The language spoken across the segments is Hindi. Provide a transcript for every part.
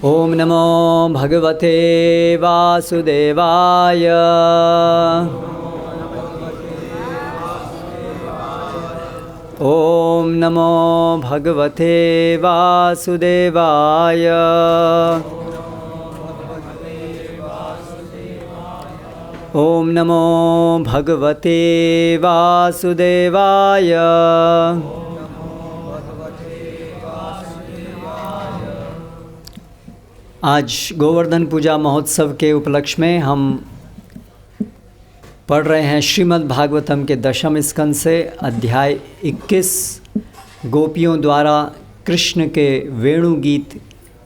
ओम नमो भगवते वासुदेवाय। ओम नमो भगवते वासुदेवाय। ओम नमो भगवते वासुदेवाय। आज गोवर्धन पूजा महोत्सव के उपलक्ष्य में हम पढ़ रहे हैं श्रीमद् भागवतम के दशम स्कंद से अध्याय 21 गोपियों द्वारा कृष्ण के वेणु गीत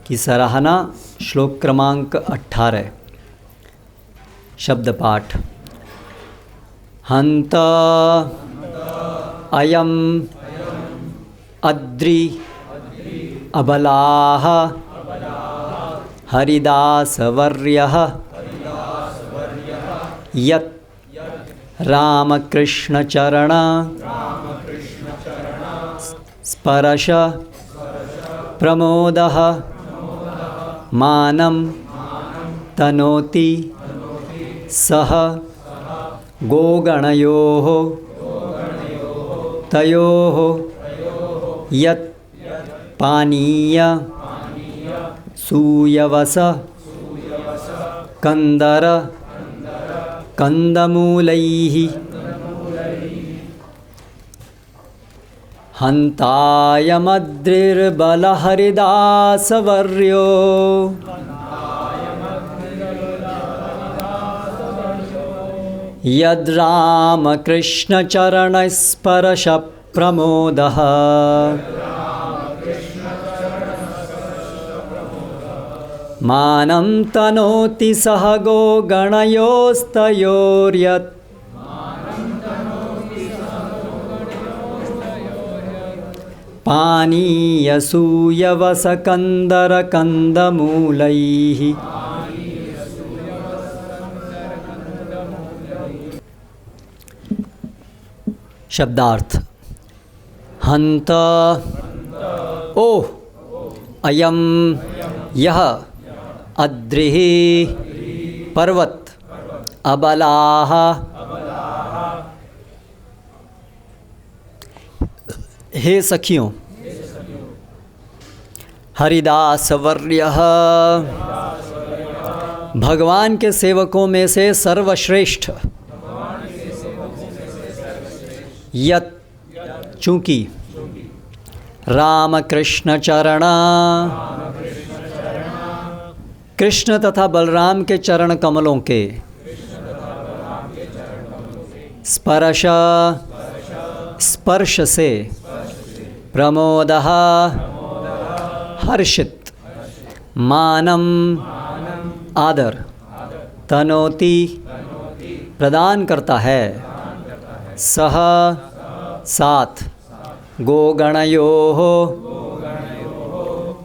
की सराहना, श्लोक क्रमांक 18। शब्द पाठ। हंत अयम अद्रि अबलाः हरिदासवर्यः यत् रामकृष्णचरण स्पर्श प्रमोदः मानं तनोति सह गोगणयोः तयोः यत् पानीय सूयवस कंदर कंदमूलैः हन्तायमद्रिर्बलहरिदासवर्यो यद्रामकृष्णचरणस्पर्शप्रमोदः मानं तनोति सह गोगणयोस्तयोर्यत् पानीयसूयवसकन्दरकन्दमूलैः। शब्दार्थ। हंत ओह अयम यह अद्रिः पर्वत अबलाः हे सखियों हरिदासवर्यः भगवान के सेवकों में से सर्वश्रेष्ठ यत् चूँकि रामकृष्ण चरण कृष्ण तथा बलराम के चरण कमलों के स्पर्श स्पर्श से प्रमोदः हर्षित मानम आदर तनोति प्रदान करता है सह साथ गोगणयोः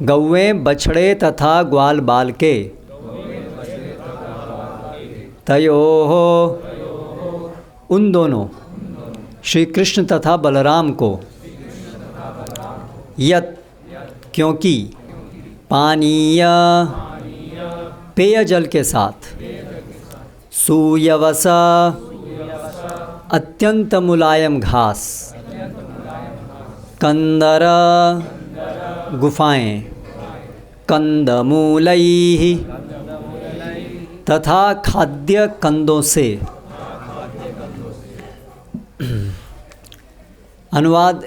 गौवें बछड़े तथा ग्वाल बाल के तयोः उन दोनों श्री कृष्ण तथा बलराम को यत् क्योंकि पानीय पेयजल के साथ सूयवस अत्यंत मुलायम घास कंदर गुफाएं कंदमूलैः तथा खाद्य कंदों से। अनुवाद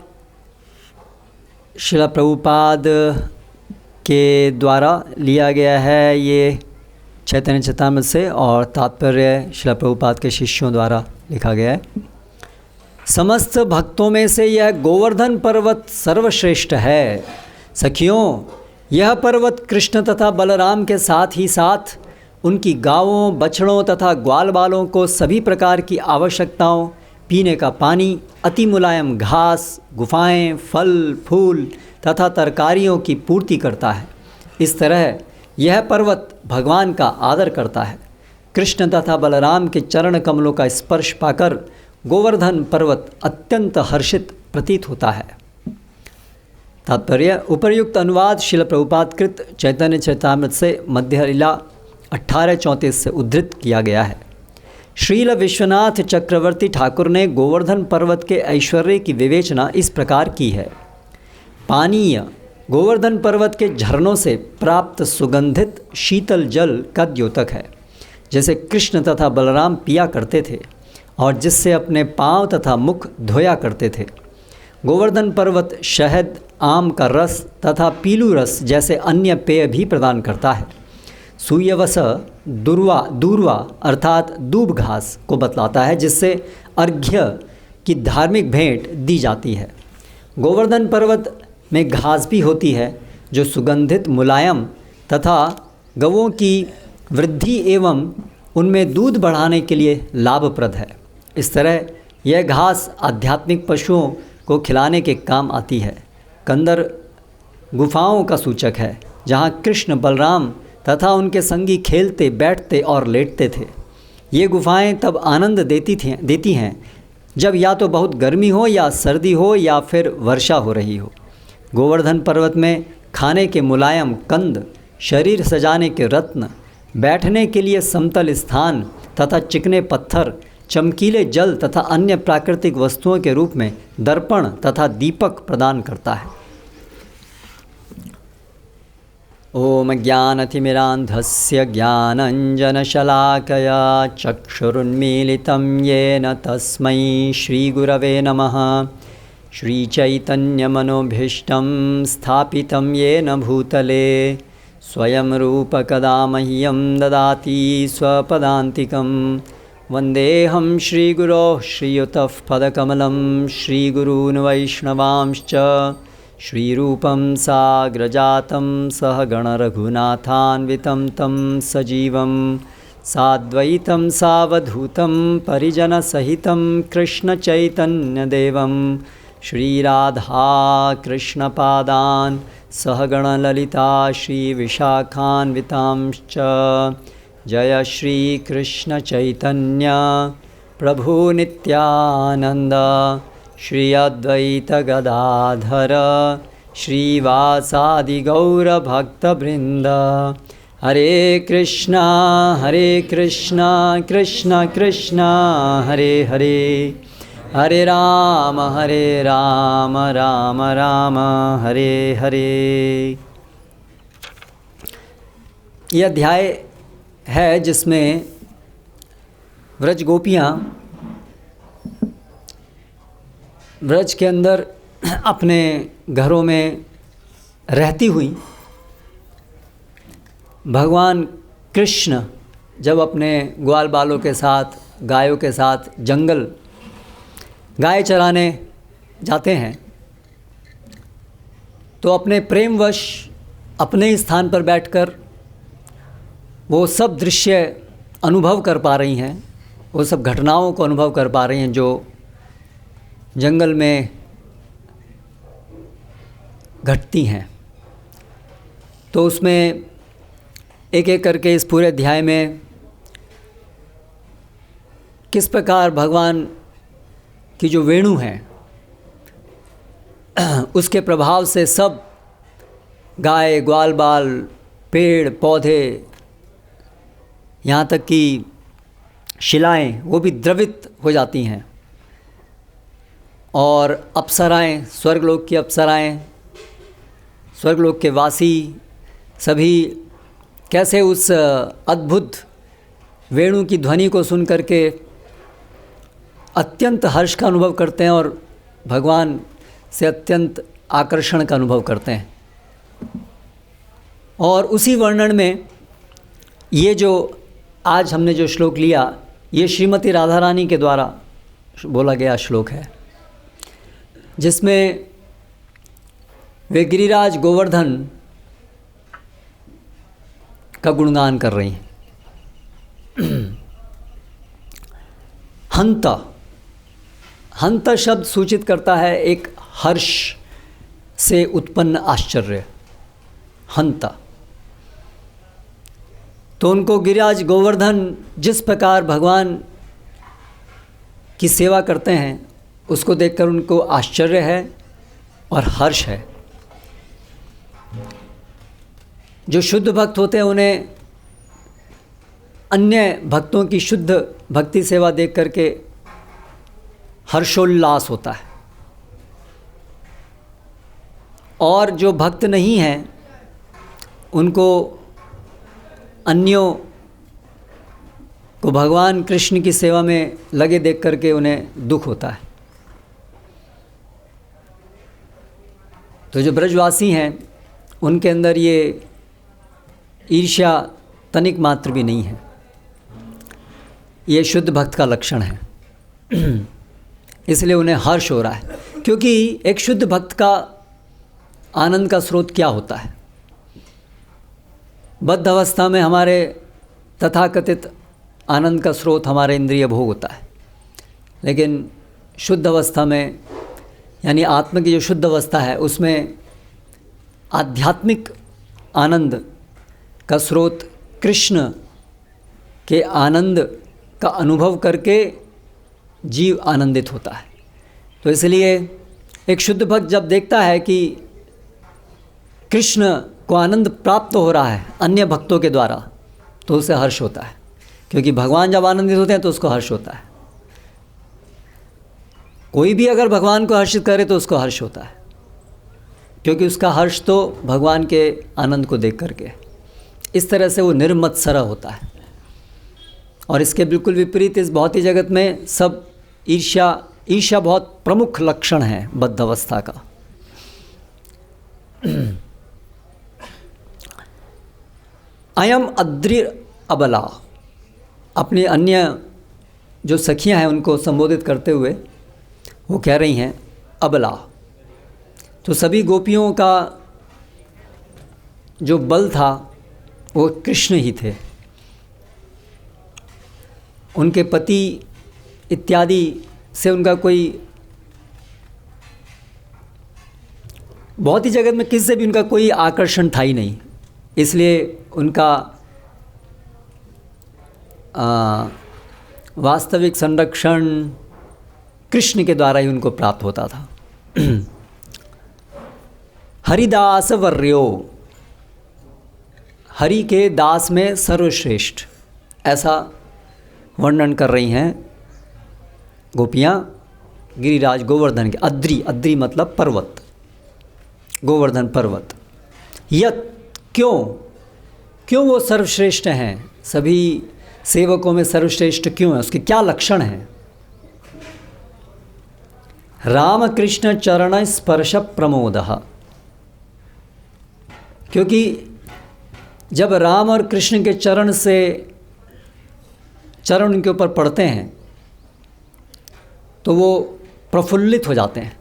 श्रील प्रभुपाद के द्वारा लिया गया है ये चैतन्य चेतामृत से, और तात्पर्य श्रील प्रभुपाद के शिष्यों द्वारा लिखा गया है। समस्त भक्तों में से यह गोवर्धन पर्वत सर्वश्रेष्ठ है। सखियों, यह पर्वत कृष्ण तथा बलराम के साथ ही साथ उनकी गायों, बछड़ों तथा ग्वाल बालों को सभी प्रकार की आवश्यकताओं, पीने का पानी, अति मुलायम घास, गुफाएं, फल फूल तथा तरकारियों की पूर्ति करता है। इस तरह यह पर्वत भगवान का आदर करता है। कृष्ण तथा बलराम के चरण कमलों का स्पर्श पाकर गोवर्धन पर्वत अत्यंत हर्षित प्रतीत होता है। तात्पर्य: उपर्युक्त अनुवाद श्रील प्रभुपाद कृत चैतन्य चरितामृत से मध्य लीला 1834 से उद्धृत किया गया है। श्रील विश्वनाथ चक्रवर्ती ठाकुर ने गोवर्धन पर्वत के ऐश्वर्य की विवेचना इस प्रकार की है। पानीय: गोवर्धन पर्वत के झरनों से प्राप्त सुगंधित शीतल जल का द्योतक है, जैसे कृष्ण तथा बलराम पिया करते थे और जिससे अपने पांव तथा मुख धोया करते थे। गोवर्धन पर्वत शहद, आम का रस तथा पीलू रस जैसे अन्य पेय भी प्रदान करता है। सूयवस दूर्वा अर्थात दूब घास को बतलाता है, जिससे अर्घ्य की धार्मिक भेंट दी जाती है। गोवर्धन पर्वत में घास भी होती है जो सुगंधित, मुलायम तथा गवों की वृद्धि एवं उनमें दूध बढ़ाने के लिए लाभप्रद है। इस तरह यह घास आध्यात्मिक पशुओं को खिलाने के काम आती है। कंदर गुफाओं का सूचक है, जहाँ कृष्ण, बलराम तथा उनके संगी खेलते, बैठते और लेटते थे। ये गुफाएं तब आनंद देती हैं जब या तो बहुत गर्मी हो या सर्दी हो या फिर वर्षा हो रही हो। गोवर्धन पर्वत में खाने के मुलायम कंद, शरीर सजाने के रत्न, बैठने के लिए समतल स्थान तथा चिकने पत्थर, चमकीले जल तथा अन्य प्राकृतिक वस्तुओं के रूप में दर्पण तथा दीपक प्रदान करता है। ओम ज्ञानतिमिरान्धस्य ज्ञानञ्जनशलाकया चक्षुरुन्मीलितं येन तस्मै श्रीगुरवे नमः। श्रीचैतन्यमनोभीष्टं स्थापितं येन भूतले स्वयं रूप कदा मह्यं ददाति स्वपदान्तिकं। वन्देऽहं श्रीगुरोः श्रीयुतः पदकमलं श्रीगुरून् वैष्णवांश्च श्रीरूपं साग्रजातं सहगणरघुनाथान्वितं तं सजीवं साद्वैतं सावधूतं परिजनसहितं कृष्णचैतन्यदेवं श्रीराधाकृष्णपादान् सहगणललिता श्रीविशाखान्वितांश्च। जय श्रीकृष्ण चैतन्य प्रभु नित्यानंद श्री अद्वैत गदाधर श्रीवासादि गौर भक्तवृंद। हरे कृष्णा कृष्ण कृष्ण हरे हरे, हरे राम राम राम हरे हरे। यह अध्याय है जिसमें व्रज गोपियाँ व्रज के अंदर अपने घरों में रहती हुई भगवान कृष्ण जब अपने ग्वाल बालों के साथ, गायों के साथ जंगल गाय चराने जाते हैं तो अपने प्रेमवश अपने ही स्थान पर बैठकर वो सब दृश्य अनुभव कर पा रही हैं, वो सब घटनाओं को अनुभव कर पा रही हैं जो जंगल में घटती हैं। तो उसमें एक एक करके इस पूरे अध्याय में किस प्रकार भगवान की जो वेणु है उसके प्रभाव से सब गाय, ग्वाल बाल, पेड़ पौधे, यहाँ तक कि शिलाएं वो भी द्रवित हो जाती हैं। और अप्सराएं, स्वर्गलोक की अप्सराएं, स्वर्गलोक के वासी सभी कैसे उस अद्भुत वेणु की ध्वनि को सुन करके अत्यंत हर्ष का अनुभव करते हैं और भगवान से अत्यंत आकर्षण का अनुभव करते हैं। और उसी वर्णन में ये जो आज हमने जो श्लोक लिया, ये श्रीमती राधा रानी के द्वारा बोला गया श्लोक है, जिसमें वे गिरिराज गोवर्धन का गुणगान कर रही हैं। हंता, हंता शब्द सूचित करता है एक हर्ष से उत्पन्न आश्चर्य, हंता। तो उनको गिरिराज गोवर्धन जिस प्रकार भगवान की सेवा करते हैं उसको देखकर उनको आश्चर्य है और हर्ष है। जो शुद्ध भक्त होते हैं उन्हें अन्य भक्तों की शुद्ध भक्ति सेवा देख करके हर्षोल्लास होता है, और जो भक्त नहीं हैं उनको अन्यों को भगवान कृष्ण की सेवा में लगे देख करके उन्हें दुख होता है। तो जो ब्रजवासी हैं उनके अंदर ये ईर्ष्या तनिक मात्र भी नहीं है। ये शुद्ध भक्त का लक्षण है। इसलिए उन्हें हर्ष हो रहा है, क्योंकि एक शुद्ध भक्त का आनंद का स्रोत क्या होता है? बद्ध अवस्था में हमारे तथाकथित आनंद का स्रोत हमारे इंद्रिय भोग होता है, लेकिन शुद्ध अवस्था में यानी आत्मा की जो शुद्ध अवस्था है उसमें आध्यात्मिक आनंद का स्रोत कृष्ण के आनंद का अनुभव करके जीव आनंदित होता है। तो इसलिए एक शुद्ध भक्त जब देखता है कि कृष्ण को आनंद प्राप्त हो रहा है अन्य भक्तों के द्वारा, तो उसे हर्ष होता है, क्योंकि भगवान जब आनंदित होते हैं तो उसको हर्ष होता है। कोई भी अगर भगवान को हर्षित करे तो उसको हर्ष होता है, क्योंकि उसका हर्ष तो भगवान के आनंद को देख करके। इस तरह से वो निर्मत्सर होता है। और इसके बिल्कुल विपरीत इस भौतिक जगत में सब ईर्ष्या बहुत प्रमुख लक्षण है बद्ध अवस्था का। अयम अद्रि अबला, अपनी अन्य जो सखियां हैं उनको संबोधित करते हुए वो कह रही हैं अबला। तो सभी गोपियों का जो बल था वो कृष्ण ही थे। उनके पति इत्यादि से उनका कोई बहुत ही जगत में किसी से भी उनका कोई आकर्षण था ही नहीं। इसलिए उनका वास्तविक संरक्षण कृष्ण के द्वारा ही उनको प्राप्त होता था। हरिदास वर्यो, हरि के दास में सर्वश्रेष्ठ, ऐसा वर्णन कर रही हैं गोपियाँ गिरिराज गोवर्धन के। अद्रि मतलब पर्वत, गोवर्धन पर्वत। यत क्यों वो सर्वश्रेष्ठ हैं, सभी सेवकों में सर्वश्रेष्ठ क्यों है, उसके क्या लक्षण हैं? राम कृष्ण चरण स्पर्श प्रमोदः, क्योंकि जब राम और कृष्ण के चरण उनके ऊपर पड़ते हैं तो वो प्रफुल्लित हो जाते हैं।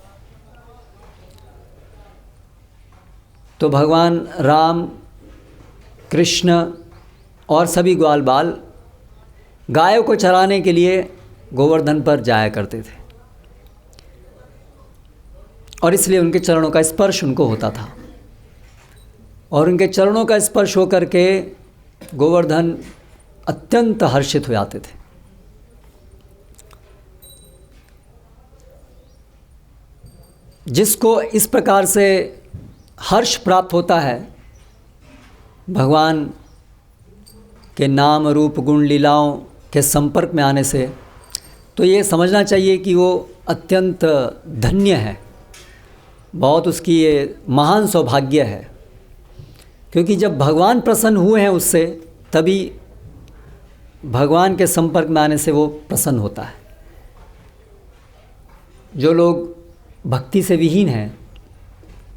तो भगवान राम कृष्ण और सभी ग्वाल बाल गायों को चराने के लिए गोवर्धन पर जाया करते थे, और इसलिए उनके चरणों का स्पर्श उनको होता था, और उनके चरणों का स्पर्श होकर के गोवर्धन अत्यंत हर्षित हो जाते थे। जिसको इस प्रकार से हर्ष प्राप्त होता है भगवान के नाम रूप गुण लीलाओं के संपर्क में आने से, तो ये समझना चाहिए कि वो अत्यंत धन्य है, बहुत उसकी ये महान सौभाग्य है। क्योंकि जब भगवान प्रसन्न हुए हैं उससे, तभी भगवान के संपर्क में आने से वो प्रसन्न होता है। जो लोग भक्ति से विहीन हैं,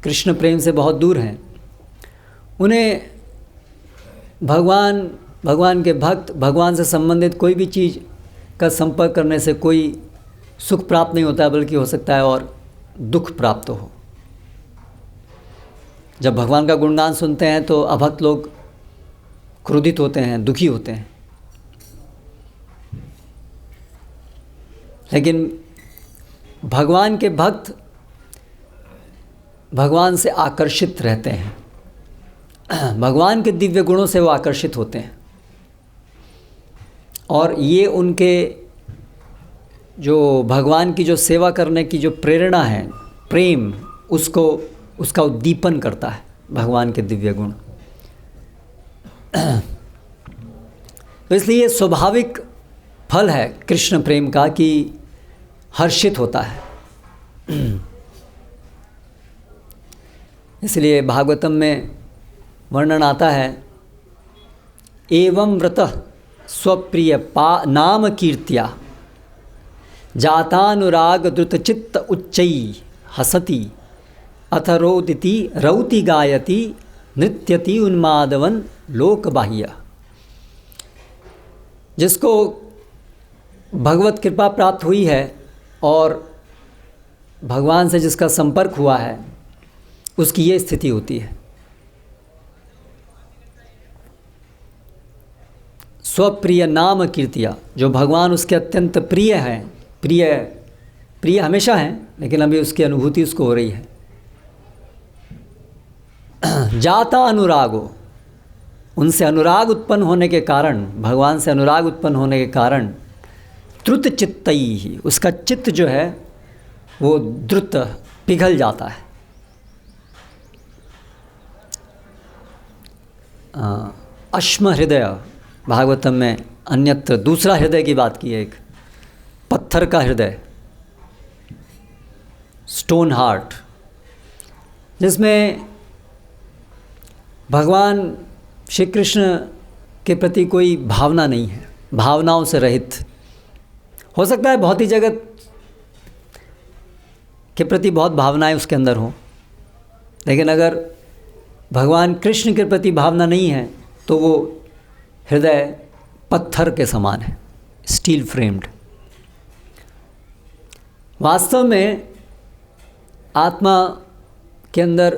कृष्ण प्रेम से बहुत दूर हैं, उन्हें भगवान के भक्त, भगवान से संबंधित कोई भी चीज़ का संपर्क करने से कोई सुख प्राप्त नहीं होता है, बल्कि हो सकता है और दुख प्राप्त हो। जब भगवान का गुणगान सुनते हैं तो अभक्त लोग क्रोधित होते हैं, दुखी होते हैं, लेकिन भगवान के भक्त भगवान से आकर्षित रहते हैं, भगवान के दिव्य गुणों से वो आकर्षित होते हैं, और ये उनके जो भगवान की जो सेवा करने की जो प्रेरणा है, प्रेम, उसका उद्दीपन करता है भगवान के दिव्य गुण। तो इसलिए ये स्वाभाविक फल है कृष्ण प्रेम का कि हर्षित होता है। इसलिए भागवतम में वर्णन आता है, एवं व्रतः स्वप्रिय नाम कीर्त्या जातानुराग द्रुतचित्त उच्चैः हसति अथ रोदिति रौति गायति नृत्यति उन्मादवन लोकबाह्य। जिसको भगवत कृपा प्राप्त हुई है और भगवान से जिसका संपर्क हुआ है, उसकी ये स्थिति होती है। स्वप्रिय नाम कीर्तिया, जो भगवान उसके अत्यंत प्रिय हैं, प्रिय हमेशा हैं, लेकिन अभी उसकी अनुभूति उसको हो रही है। जाता अनुरागो, उनसे अनुराग उत्पन्न होने के कारण, भगवान से अनुराग उत्पन्न होने के कारण, द्रुत चित्तई, उसका चित्त जो है वो द्रुत पिघल जाता है। अश्म हृदय, भागवतम में अन्यत्र दूसरा हृदय की बात की है, एक पत्थर का हृदय, स्टोन हार्ट, जिसमें भगवान श्री कृष्ण के प्रति कोई भावना नहीं है, भावनाओं से रहित। हो सकता है भौतिक जगत के प्रति बहुत भावनाएं उसके अंदर हों, लेकिन अगर भगवान कृष्ण के प्रति भावना नहीं है तो वो हृदय पत्थर के समान है, स्टील फ्रेम्ड। वास्तव में आत्मा के अंदर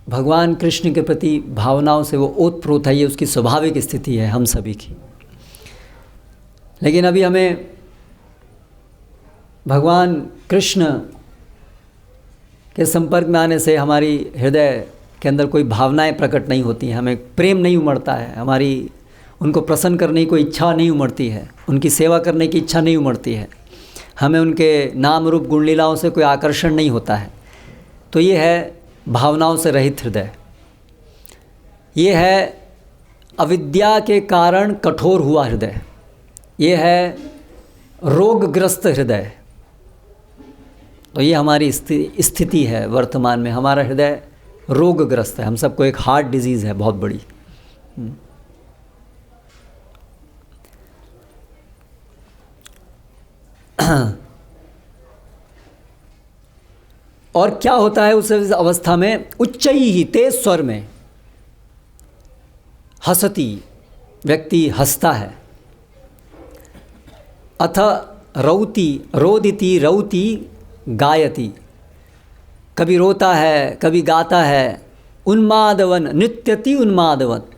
भगवान कृष्ण के प्रति भावनाओं से वो ओतप्रोत है, ये उसकी स्वाभाविक स्थिति है हम सभी की। लेकिन अभी हमें भगवान कृष्ण के संपर्क में आने से हमारी हृदय के अंदर कोई भावनाएं प्रकट नहीं होती हैं, हमें प्रेम नहीं उमड़ता है, हमारी उनको प्रसन्न करने की कोई इच्छा नहीं उमड़ती है, उनकी सेवा करने की इच्छा नहीं उमड़ती है, हमें उनके नाम रूप गुण लीलाओं से कोई आकर्षण नहीं होता है। तो ये है भावनाओं से रहित हृदय, ये है अविद्या के कारण कठोर हुआ हृदय, ये है रोगग्रस्त हृदय। तो ये हमारी स्थिति है वर्तमान में, हमारा हृदय रोगग्रस्त है, हम सबको एक हार्ट डिजीज़ है बहुत बड़ी। और क्या होता है उस अवस्था में, उच्च ही तेज स्वर में हसती, व्यक्ति हंसता है, अथ रौति रोदिति रौति गायति, कभी रोता है कभी गाता है, उन्मादवन नृत्यति उन्मादवत,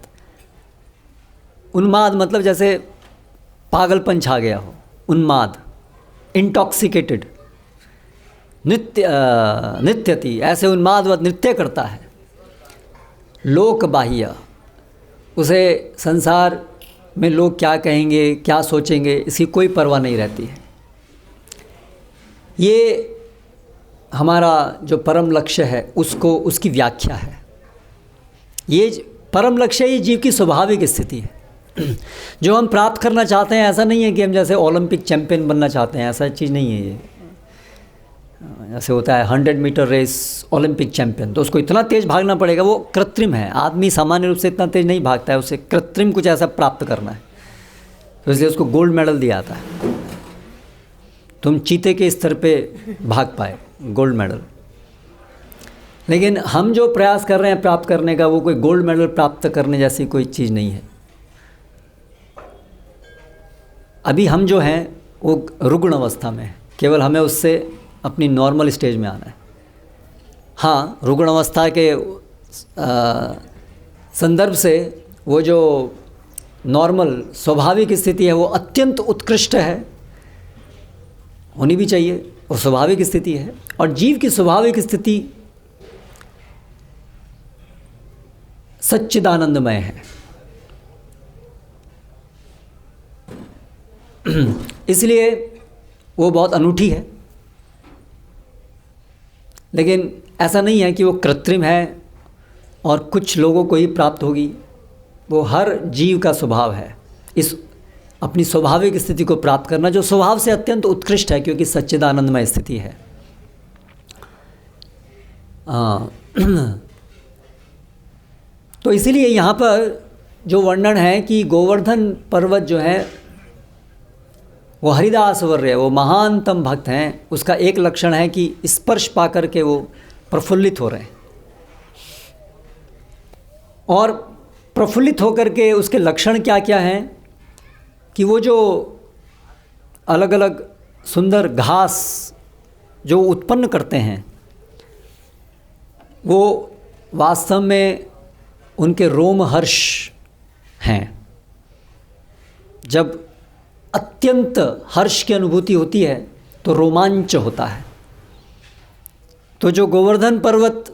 उन्माद मतलब जैसे पागलपन छा गया हो, उन्माद इंटॉक्सिकेटेड, नृत्यति ऐसे उन्मादवत नृत्य करता है। लोक बाह्य, उसे संसार में लोग क्या कहेंगे क्या सोचेंगे इसकी कोई परवाह नहीं रहती है। ये हमारा जो परम लक्ष्य है उसको, उसकी व्याख्या है। ये परम लक्ष्य ही जीव की स्वाभाविक स्थिति है जो हम प्राप्त करना चाहते हैं। ऐसा नहीं है कि हम जैसे ओलंपिक चैंपियन बनना चाहते हैं, ऐसा चीज़ नहीं है ये। जैसे होता है 100 मीटर रेस, ओलंपिक चैंपियन, तो उसको इतना तेज़ भागना पड़ेगा, वो कृत्रिम है। आदमी सामान्य रूप से इतना तेज़ नहीं भागता है, उसे कृत्रिम कुछ ऐसा प्राप्त करना है, तो इसलिए उसको गोल्ड मेडल दिया जाता है। तुम चीते के स्तर पे भाग पाए, गोल्ड मेडल। लेकिन हम जो प्रयास कर रहे हैं प्राप्त करने का, वो कोई गोल्ड मेडल प्राप्त करने जैसी कोई चीज़ नहीं है। अभी हम जो हैं वो रुग्ण अवस्था में है, केवल हमें उससे अपनी नॉर्मल स्टेज में आना है। हाँ, रुग्ण अवस्था के संदर्भ से वो जो नॉर्मल स्वाभाविक स्थिति है वो अत्यंत उत्कृष्ट है, होनी भी चाहिए, वो स्वाभाविक स्थिति है। और जीव की स्वाभाविक स्थिति सच्चिदानंदमय है। इसलिए वो बहुत अनूठी है। लेकिन ऐसा नहीं है कि वो कृत्रिम है और कुछ लोगों को ही प्राप्त होगी, वो हर जीव का स्वभाव है। इस अपनी स्वाभाविक स्थिति को प्राप्त करना, जो स्वभाव से अत्यंत उत्कृष्ट है, क्योंकि सच्चिदानंदमय स्थिति है। तो इसीलिए यहाँ पर जो वर्णन है कि गोवर्धन पर्वत जो है वो हरिदास वर्य, वो महानतम भक्त हैं, उसका एक लक्षण है कि स्पर्श पाकर के वो प्रफुल्लित हो रहे हैं। और प्रफुल्लित होकर के उसके लक्षण क्या क्या हैं कि वो जो अलग अलग सुंदर घास जो उत्पन्न करते हैं, वो वास्तव में उनके रोमहर्ष हैं। जब अत्यंत हर्ष की अनुभूति होती है तो रोमांच होता है। तो जो गोवर्धन पर्वत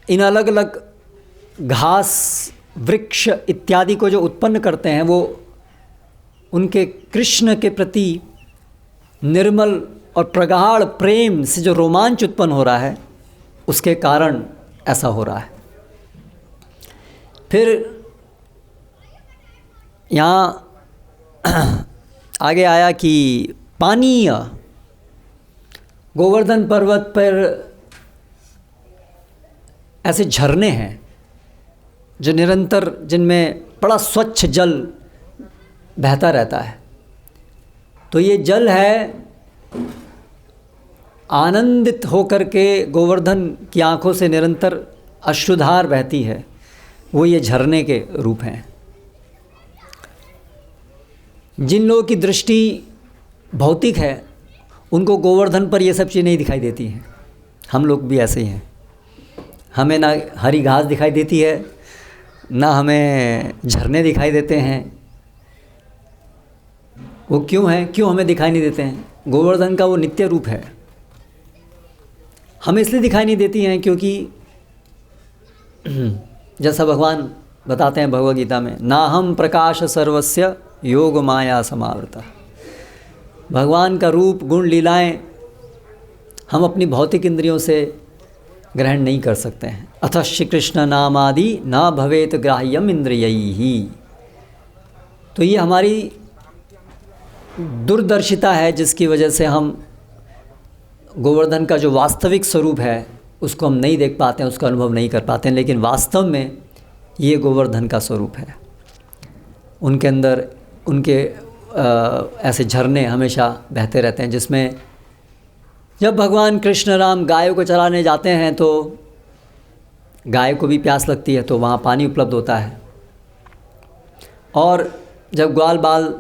इन अलग अलग घास, वृक्ष इत्यादि को जो उत्पन्न करते हैं, वो उनके कृष्ण के प्रति निर्मल और प्रगाढ़ प्रेम से जो रोमांच उत्पन्न हो रहा है, उसके कारण ऐसा हो रहा है। फिर यहाँ आगे आया कि पानीय, गोवर्धन पर्वत पर ऐसे झरने हैं जो निरंतर, जिनमें बड़ा स्वच्छ जल बहता रहता है। तो ये जल है आनंदित होकर के गोवर्धन की आँखों से निरंतर अश्रुधार बहती है, वो ये झरने के रूप हैं। जिन लोगों की दृष्टि भौतिक है, उनको गोवर्धन पर ये सब चीज़ नहीं दिखाई देती हैं। हम लोग भी ऐसे ही हैं। हमें ना हरी घास दिखाई देती है, ना हमें झरने दिखाई देते हैं। वो क्यों हैं? क्यों हमें दिखाई नहीं देते हैं? गोवर्धन का वो नित्य रूप है। हमें इसलिए दिखाई नहीं देती हैं क्योंकि जैसा भगवान बताते हैं भगवद गीता में, ना हम प्रकाश सर्वस्य योग माया समावृता। भगवान का रूप, गुण, लीलाएं हम अपनी भौतिक इंद्रियों से ग्रहण नहीं कर सकते हैं। अतः श्री कृष्ण नाम आदि न भवेत ग्राह्यम इंद्रियैहि। तो ये हमारी दूरदर्शिता है, जिसकी वजह से हम गोवर्धन का जो वास्तविक स्वरूप है उसको हम नहीं देख पाते हैं, उसका अनुभव नहीं कर पाते हैं। लेकिन वास्तव में ये गोवर्धन का स्वरूप है। उनके अंदर उनके ऐसे झरने हमेशा बहते रहते हैं, जिसमें जब भगवान कृष्ण राम गायों को चराने जाते हैं तो गाय को भी प्यास लगती है, तो वहाँ पानी उपलब्ध होता है। और जब ग्वाल बाल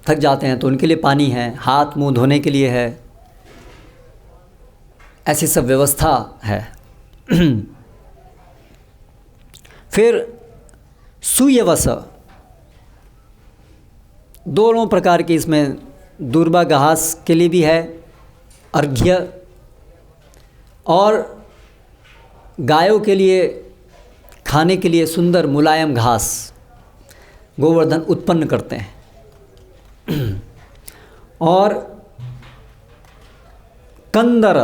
थक जाते हैं तो उनके लिए पानी है, हाथ मुंह धोने के लिए है, ऐसी सब व्यवस्था है। फिर सुयवस, दोनों प्रकार की इसमें दूर्वा घास के लिए भी है, अर्घ्य, और गायों के लिए खाने के लिए सुंदर मुलायम घास गोवर्धन उत्पन्न करते हैं। और कंदर,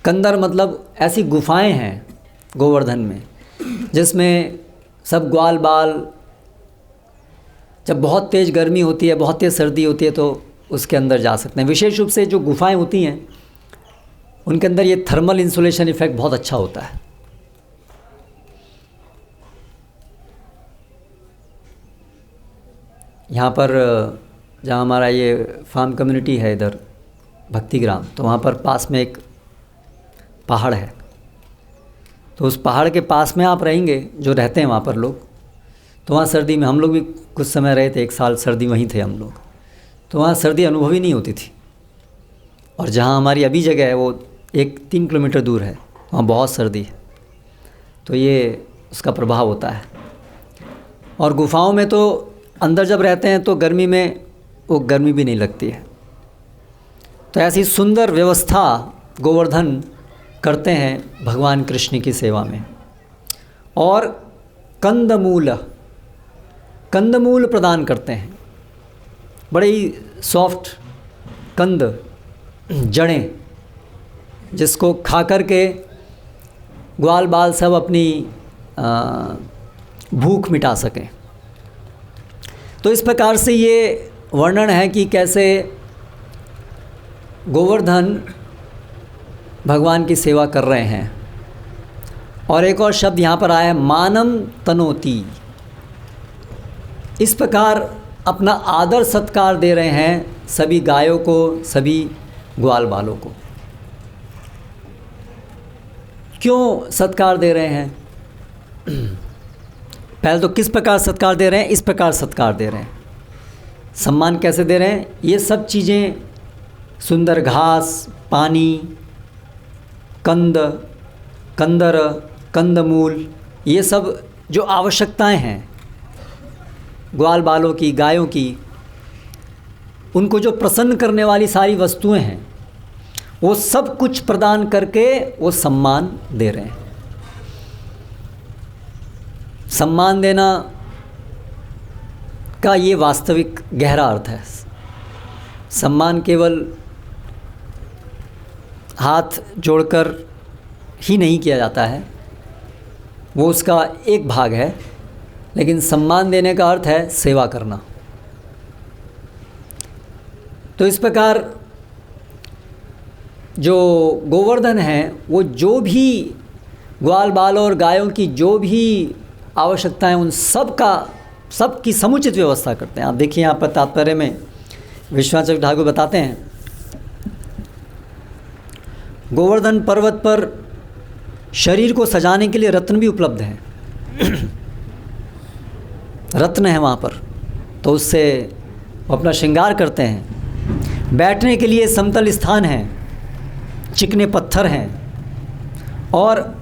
कंदर मतलब ऐसी गुफाएं हैं गोवर्धन में, जिसमें सब ग्वाल बाल, जब बहुत तेज़ गर्मी होती है, बहुत तेज़ सर्दी होती है, तो उसके अंदर जा सकते हैं। विशेष रूप से जो गुफाएं होती हैं उनके अंदर ये थर्मल इंसुलेशन इफेक्ट बहुत अच्छा होता है। यहाँ पर जहाँ हमारा ये फार्म कम्युनिटी है इधर भक्ति ग्राम, तो वहाँ पर पास में एक पहाड़ है। तो उस पहाड़ के पास में आप रहेंगे, जो रहते हैं वहाँ पर लोग, तो वहाँ सर्दी में हम लोग भी कुछ समय रहे थे, 1 साल सर्दी वहीं थे हम लोग, तो वहाँ सर्दी अनुभव ही नहीं होती थी। और जहाँ हमारी अभी जगह है वो 3 किलोमीटर दूर है, वहाँ बहुत सर्दी है। तो ये उसका प्रभाव होता है। और गुफाओं में तो अंदर जब रहते हैं तो गर्मी में वो गर्मी भी नहीं लगती है। तो ऐसी सुंदर व्यवस्था गोवर्धन करते हैं भगवान कृष्ण की सेवा में। और कंदमूल, कंदमूल प्रदान करते हैं, बड़े ही सॉफ्ट कंद, जड़ें, जिसको खा कर के ग्वाल बाल सब अपनी भूख मिटा सकें। तो इस प्रकार से ये वर्णन है कि कैसे गोवर्धन भगवान की सेवा कर रहे हैं। और एक और शब्द यहाँ पर आया है, मानम तनोति। इस प्रकार अपना आदर सत्कार दे रहे हैं सभी गायों को, सभी ग्वाल बालों को। क्यों सत्कार दे रहे हैं? पहले तो किस प्रकार सत्कार दे रहे हैं? इस प्रकार सत्कार दे रहे हैं। सम्मान कैसे दे रहे हैं? ये सब चीज़ें, सुंदर घास, पानी, कंदर, कंदमूल, ये सब जो आवश्यकताएं हैं ग्वाल बालों की, गायों की, उनको जो प्रसन्न करने वाली सारी वस्तुएं हैं, वो सब कुछ प्रदान करके वो सम्मान दे रहे हैं। सम्मान देना का ये वास्तविक गहरा अर्थ है। सम्मान केवल हाथ जोड़कर ही नहीं किया जाता है, वो उसका एक भाग है, लेकिन सम्मान देने का अर्थ है सेवा करना। तो इस प्रकार जो गोवर्धन है वो जो भी ग्वाल बालों और गायों की जो भी आवश्यकताएं, उन सब की समुचित व्यवस्था करते हैं। आप देखिए यहाँ पर तात्पर्य में विश्वनाथ ठाकुर बताते हैं, गोवर्धन पर्वत पर शरीर को सजाने के लिए रत्न भी उपलब्ध हैं। रत्न है वहाँ पर, तो उससे वो अपना श्रृंगार करते हैं। बैठने के लिए समतल स्थान है, चिकने पत्थर हैं, और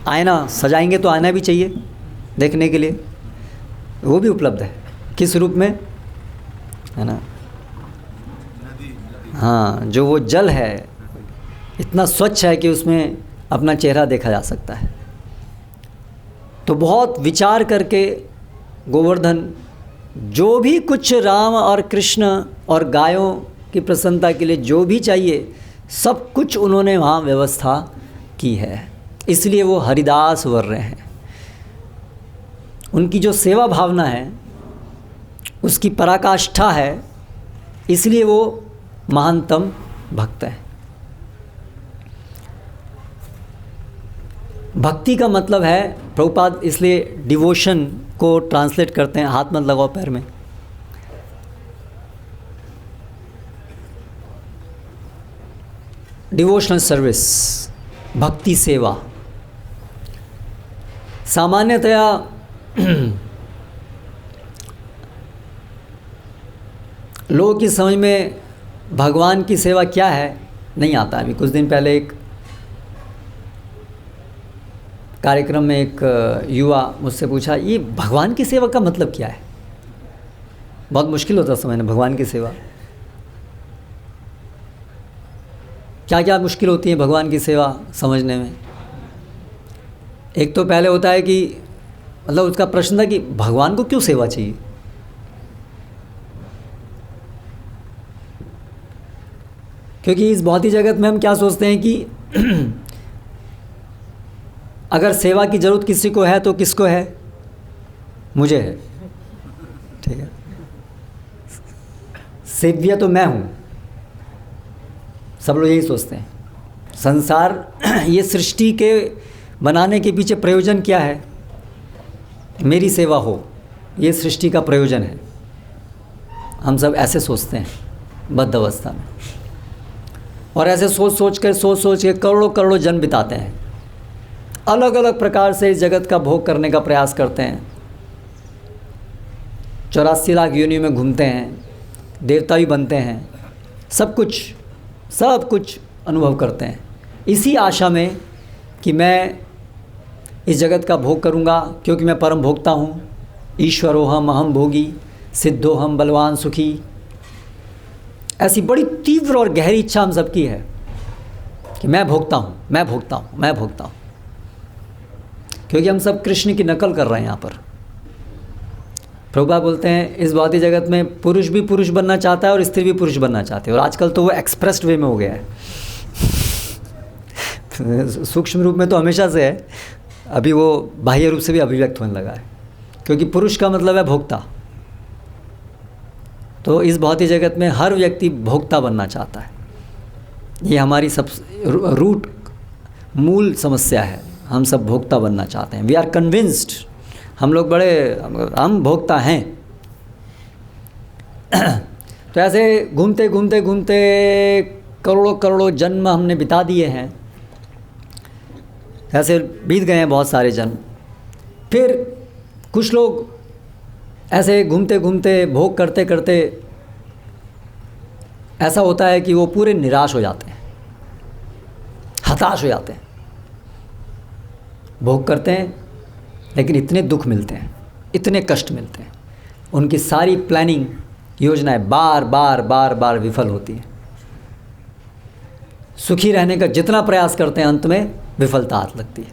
आईना सजाएंगे तो आईना भी चाहिए देखने के लिए, वो भी उपलब्ध है। किस रूप में? है ना? हाँ, जो वो जल है इतना स्वच्छ है कि उसमें अपना चेहरा देखा जा सकता है। तो बहुत विचार करके गोवर्धन जो भी कुछ राम और कृष्ण और गायों की प्रसन्नता के लिए जो भी चाहिए, सब कुछ उन्होंने वहाँ व्यवस्था की है। इसलिए वो हरिदास वर रहे हैं। उनकी जो सेवा भावना है उसकी पराकाष्ठा है, इसलिए वो महानतम भक्त है। भक्ति का मतलब है, प्रभुपाद इसलिए डिवोशन को ट्रांसलेट करते हैं, हाथ मत लगाओ पैर में, डिवोशनल सर्विस, भक्ति सेवा। सामान्यतया लोगों की समझ में भगवान की सेवा क्या है नहीं आता। अभी कुछ दिन पहले एक कार्यक्रम में एक युवा मुझसे पूछा, ये भगवान की सेवा का मतलब क्या है? बहुत मुश्किल होता समझना भगवान की सेवा। क्या क्या मुश्किल होती है भगवान की सेवा समझने में? एक तो पहले होता है कि मतलब उसका प्रश्न था कि भगवान को क्यों सेवा चाहिए? क्योंकि इस भौतिक जगत में हम क्या सोचते हैं कि अगर सेवा की ज़रूरत किसी को है तो किसको है? मुझे है, ठीक है। सेव्य तो मैं हूँ, सब लोग यही सोचते हैं। संसार ये सृष्टि के बनाने के पीछे प्रयोजन क्या है? मेरी सेवा हो, ये सृष्टि का प्रयोजन है। हम सब ऐसे सोचते हैं बद्ध अवस्था में, और ऐसे सोच सोच के करोड़ों करोड़ों जन्म बिताते हैं। अलग अलग प्रकार से इस जगत का भोग करने का प्रयास करते हैं। 84 लाख योनियों में घूमते हैं, देवता भी बनते हैं, सब कुछ अनुभव करते हैं, इसी आशा में कि मैं इस जगत का भोग करूंगा, क्योंकि मैं परम भोक्ता हूँ। ईश्वरोहम अहम भोगी, सिद्धोहम बलवान सुखी। ऐसी बड़ी तीव्र और गहरी इच्छा हम सबकी है कि मैं भोगता हूँ, मैं भोगता हूँ, मैं भोगता हूँ, क्योंकि हम सब कृष्ण की नकल कर रहे हैं यहाँ पर। प्रभुपाद बोलते हैं इस भौतिक जगत में पुरुष भी पुरुष बनना चाहता है और स्त्री भी पुरुष बनना चाहती है, और आजकल तो वो एक्सप्रेस्ड वे में हो गया है। सूक्ष्म रूप में तो हमेशा से है, अभी वो बाह्य रूप से भी अभिव्यक्त होने लगा है, क्योंकि पुरुष का मतलब है भोक्ता। तो इस भौतिक जगत में हर व्यक्ति भोक्ता बनना चाहता है। ये हमारी सब रूट मूल समस्या है। हम सब भोक्ता बनना चाहते हैं। वी आर कन्विंस्ड, हम लोग बड़े हम भोक्ता हैं। तो ऐसे घूमते घूमते घूमते करोड़ों करोड़ों जन्म हमने बिता दिए हैं। ऐसे बीत गए हैं बहुत सारे जन्म। फिर कुछ लोग ऐसे घूमते घूमते भोग करते करते ऐसा होता है कि वो पूरे निराश हो जाते हैं, हताश हो जाते हैं। भोग करते हैं लेकिन इतने दुख मिलते हैं, इतने कष्ट मिलते हैं, उनकी सारी प्लानिंग योजनाएं बार बार बार बार विफल होती हैं। सुखी रहने का जितना प्रयास करते हैं अंत में विफलता हाथ लगती है।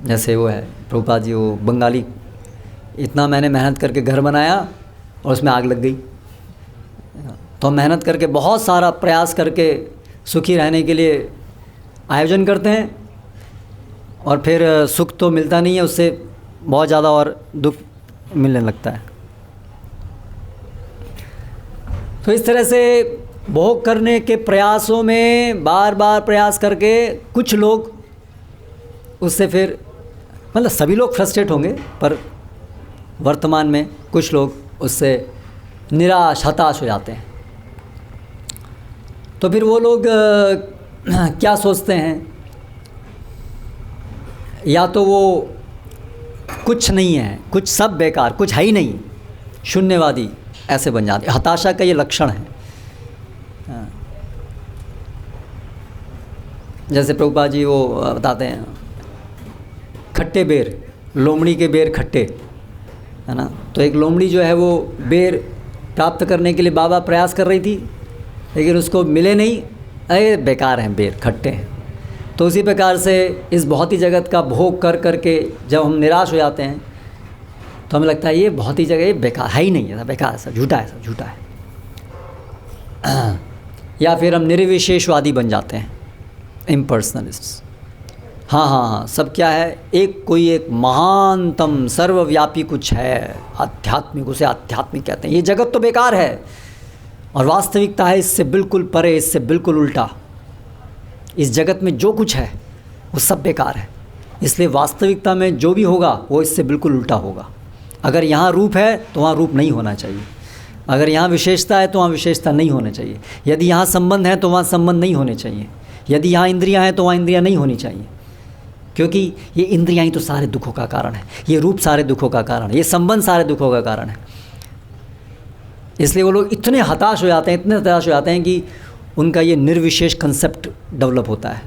जैसे वो है प्रभुपाद जी, वो बंगाली, इतना मैंने मेहनत करके घर बनाया और उसमें आग लग गई। तो हम मेहनत करके बहुत सारा प्रयास करके सुखी रहने के लिए आयोजन करते हैं और फिर सुख तो मिलता नहीं है, उससे बहुत ज़्यादा और दुख मिलने लगता है। तो इस तरह से भोग करने के प्रयासों में बार बार प्रयास करके कुछ लोग उससे फिर, मतलब सभी लोग फ्रस्ट्रेट होंगे, पर वर्तमान में कुछ लोग उससे निराश हताश हो जाते हैं। तो फिर वो लोग क्या सोचते हैं, या तो वो कुछ नहीं है, कुछ सब बेकार, कुछ है ही नहीं, शून्यवादी ऐसे बन जाते। हताशा का ये लक्षण है। जैसे प्रभुपाद जी वो बताते हैं, खट्टे बेर, लोमड़ी के बेर खट्टे, है ना। तो एक लोमड़ी जो है वो बेर प्राप्त करने के लिए बाबा प्रयास कर रही थी, लेकिन उसको मिले नहीं, अरे बेकार हैं बेर, खट्टे हैं। तो उसी प्रकार से इस भौतिक जगत का भोग कर करके जब हम निराश हो जाते हैं तो हमें लगता है ये भौतिक जगत ये बेकार है ही नहीं, है बेकार, सब झूठा है, सब झूठा है। या फिर हम निर्विशेषवादी बन जाते हैं, इम्पर्सनलिस्ट्स। हाँ, सब क्या है, कोई एक महानतम सर्वव्यापी कुछ है, आध्यात्मिक, उसे आध्यात्मिक कहते हैं। ये जगत तो बेकार है और वास्तविकता है इससे बिल्कुल परे, इससे बिल्कुल उल्टा। इस जगत में जो कुछ है वो सब बेकार है, इसलिए वास्तविकता में जो भी होगा वो इससे बिल्कुल उल्टा होगा। अगर यहाँ रूप है तो वहाँ रूप नहीं होना चाहिए, अगर यहाँ विशेषता है तो वहाँ विशेषता नहीं होनी चाहिए, यदि यहाँ संबंध है तो वहाँ संबंध नहीं होने चाहिए, यदि यहाँ इंद्रियाँ हैं तो वहाँ इंद्रियाँ नहीं होनी चाहिए। क्योंकि ये इंद्रियाँ ही तो सारे दुखों का कारण है, ये रूप सारे दुखों का कारण है, ये संबंध सारे दुखों का कारण है। इसलिए वो लोग इतने हताश हो जाते हैं, इतने हताश हो जाते हैं कि उनका ये निर्विशेष कंसेप्ट डेवलप होता है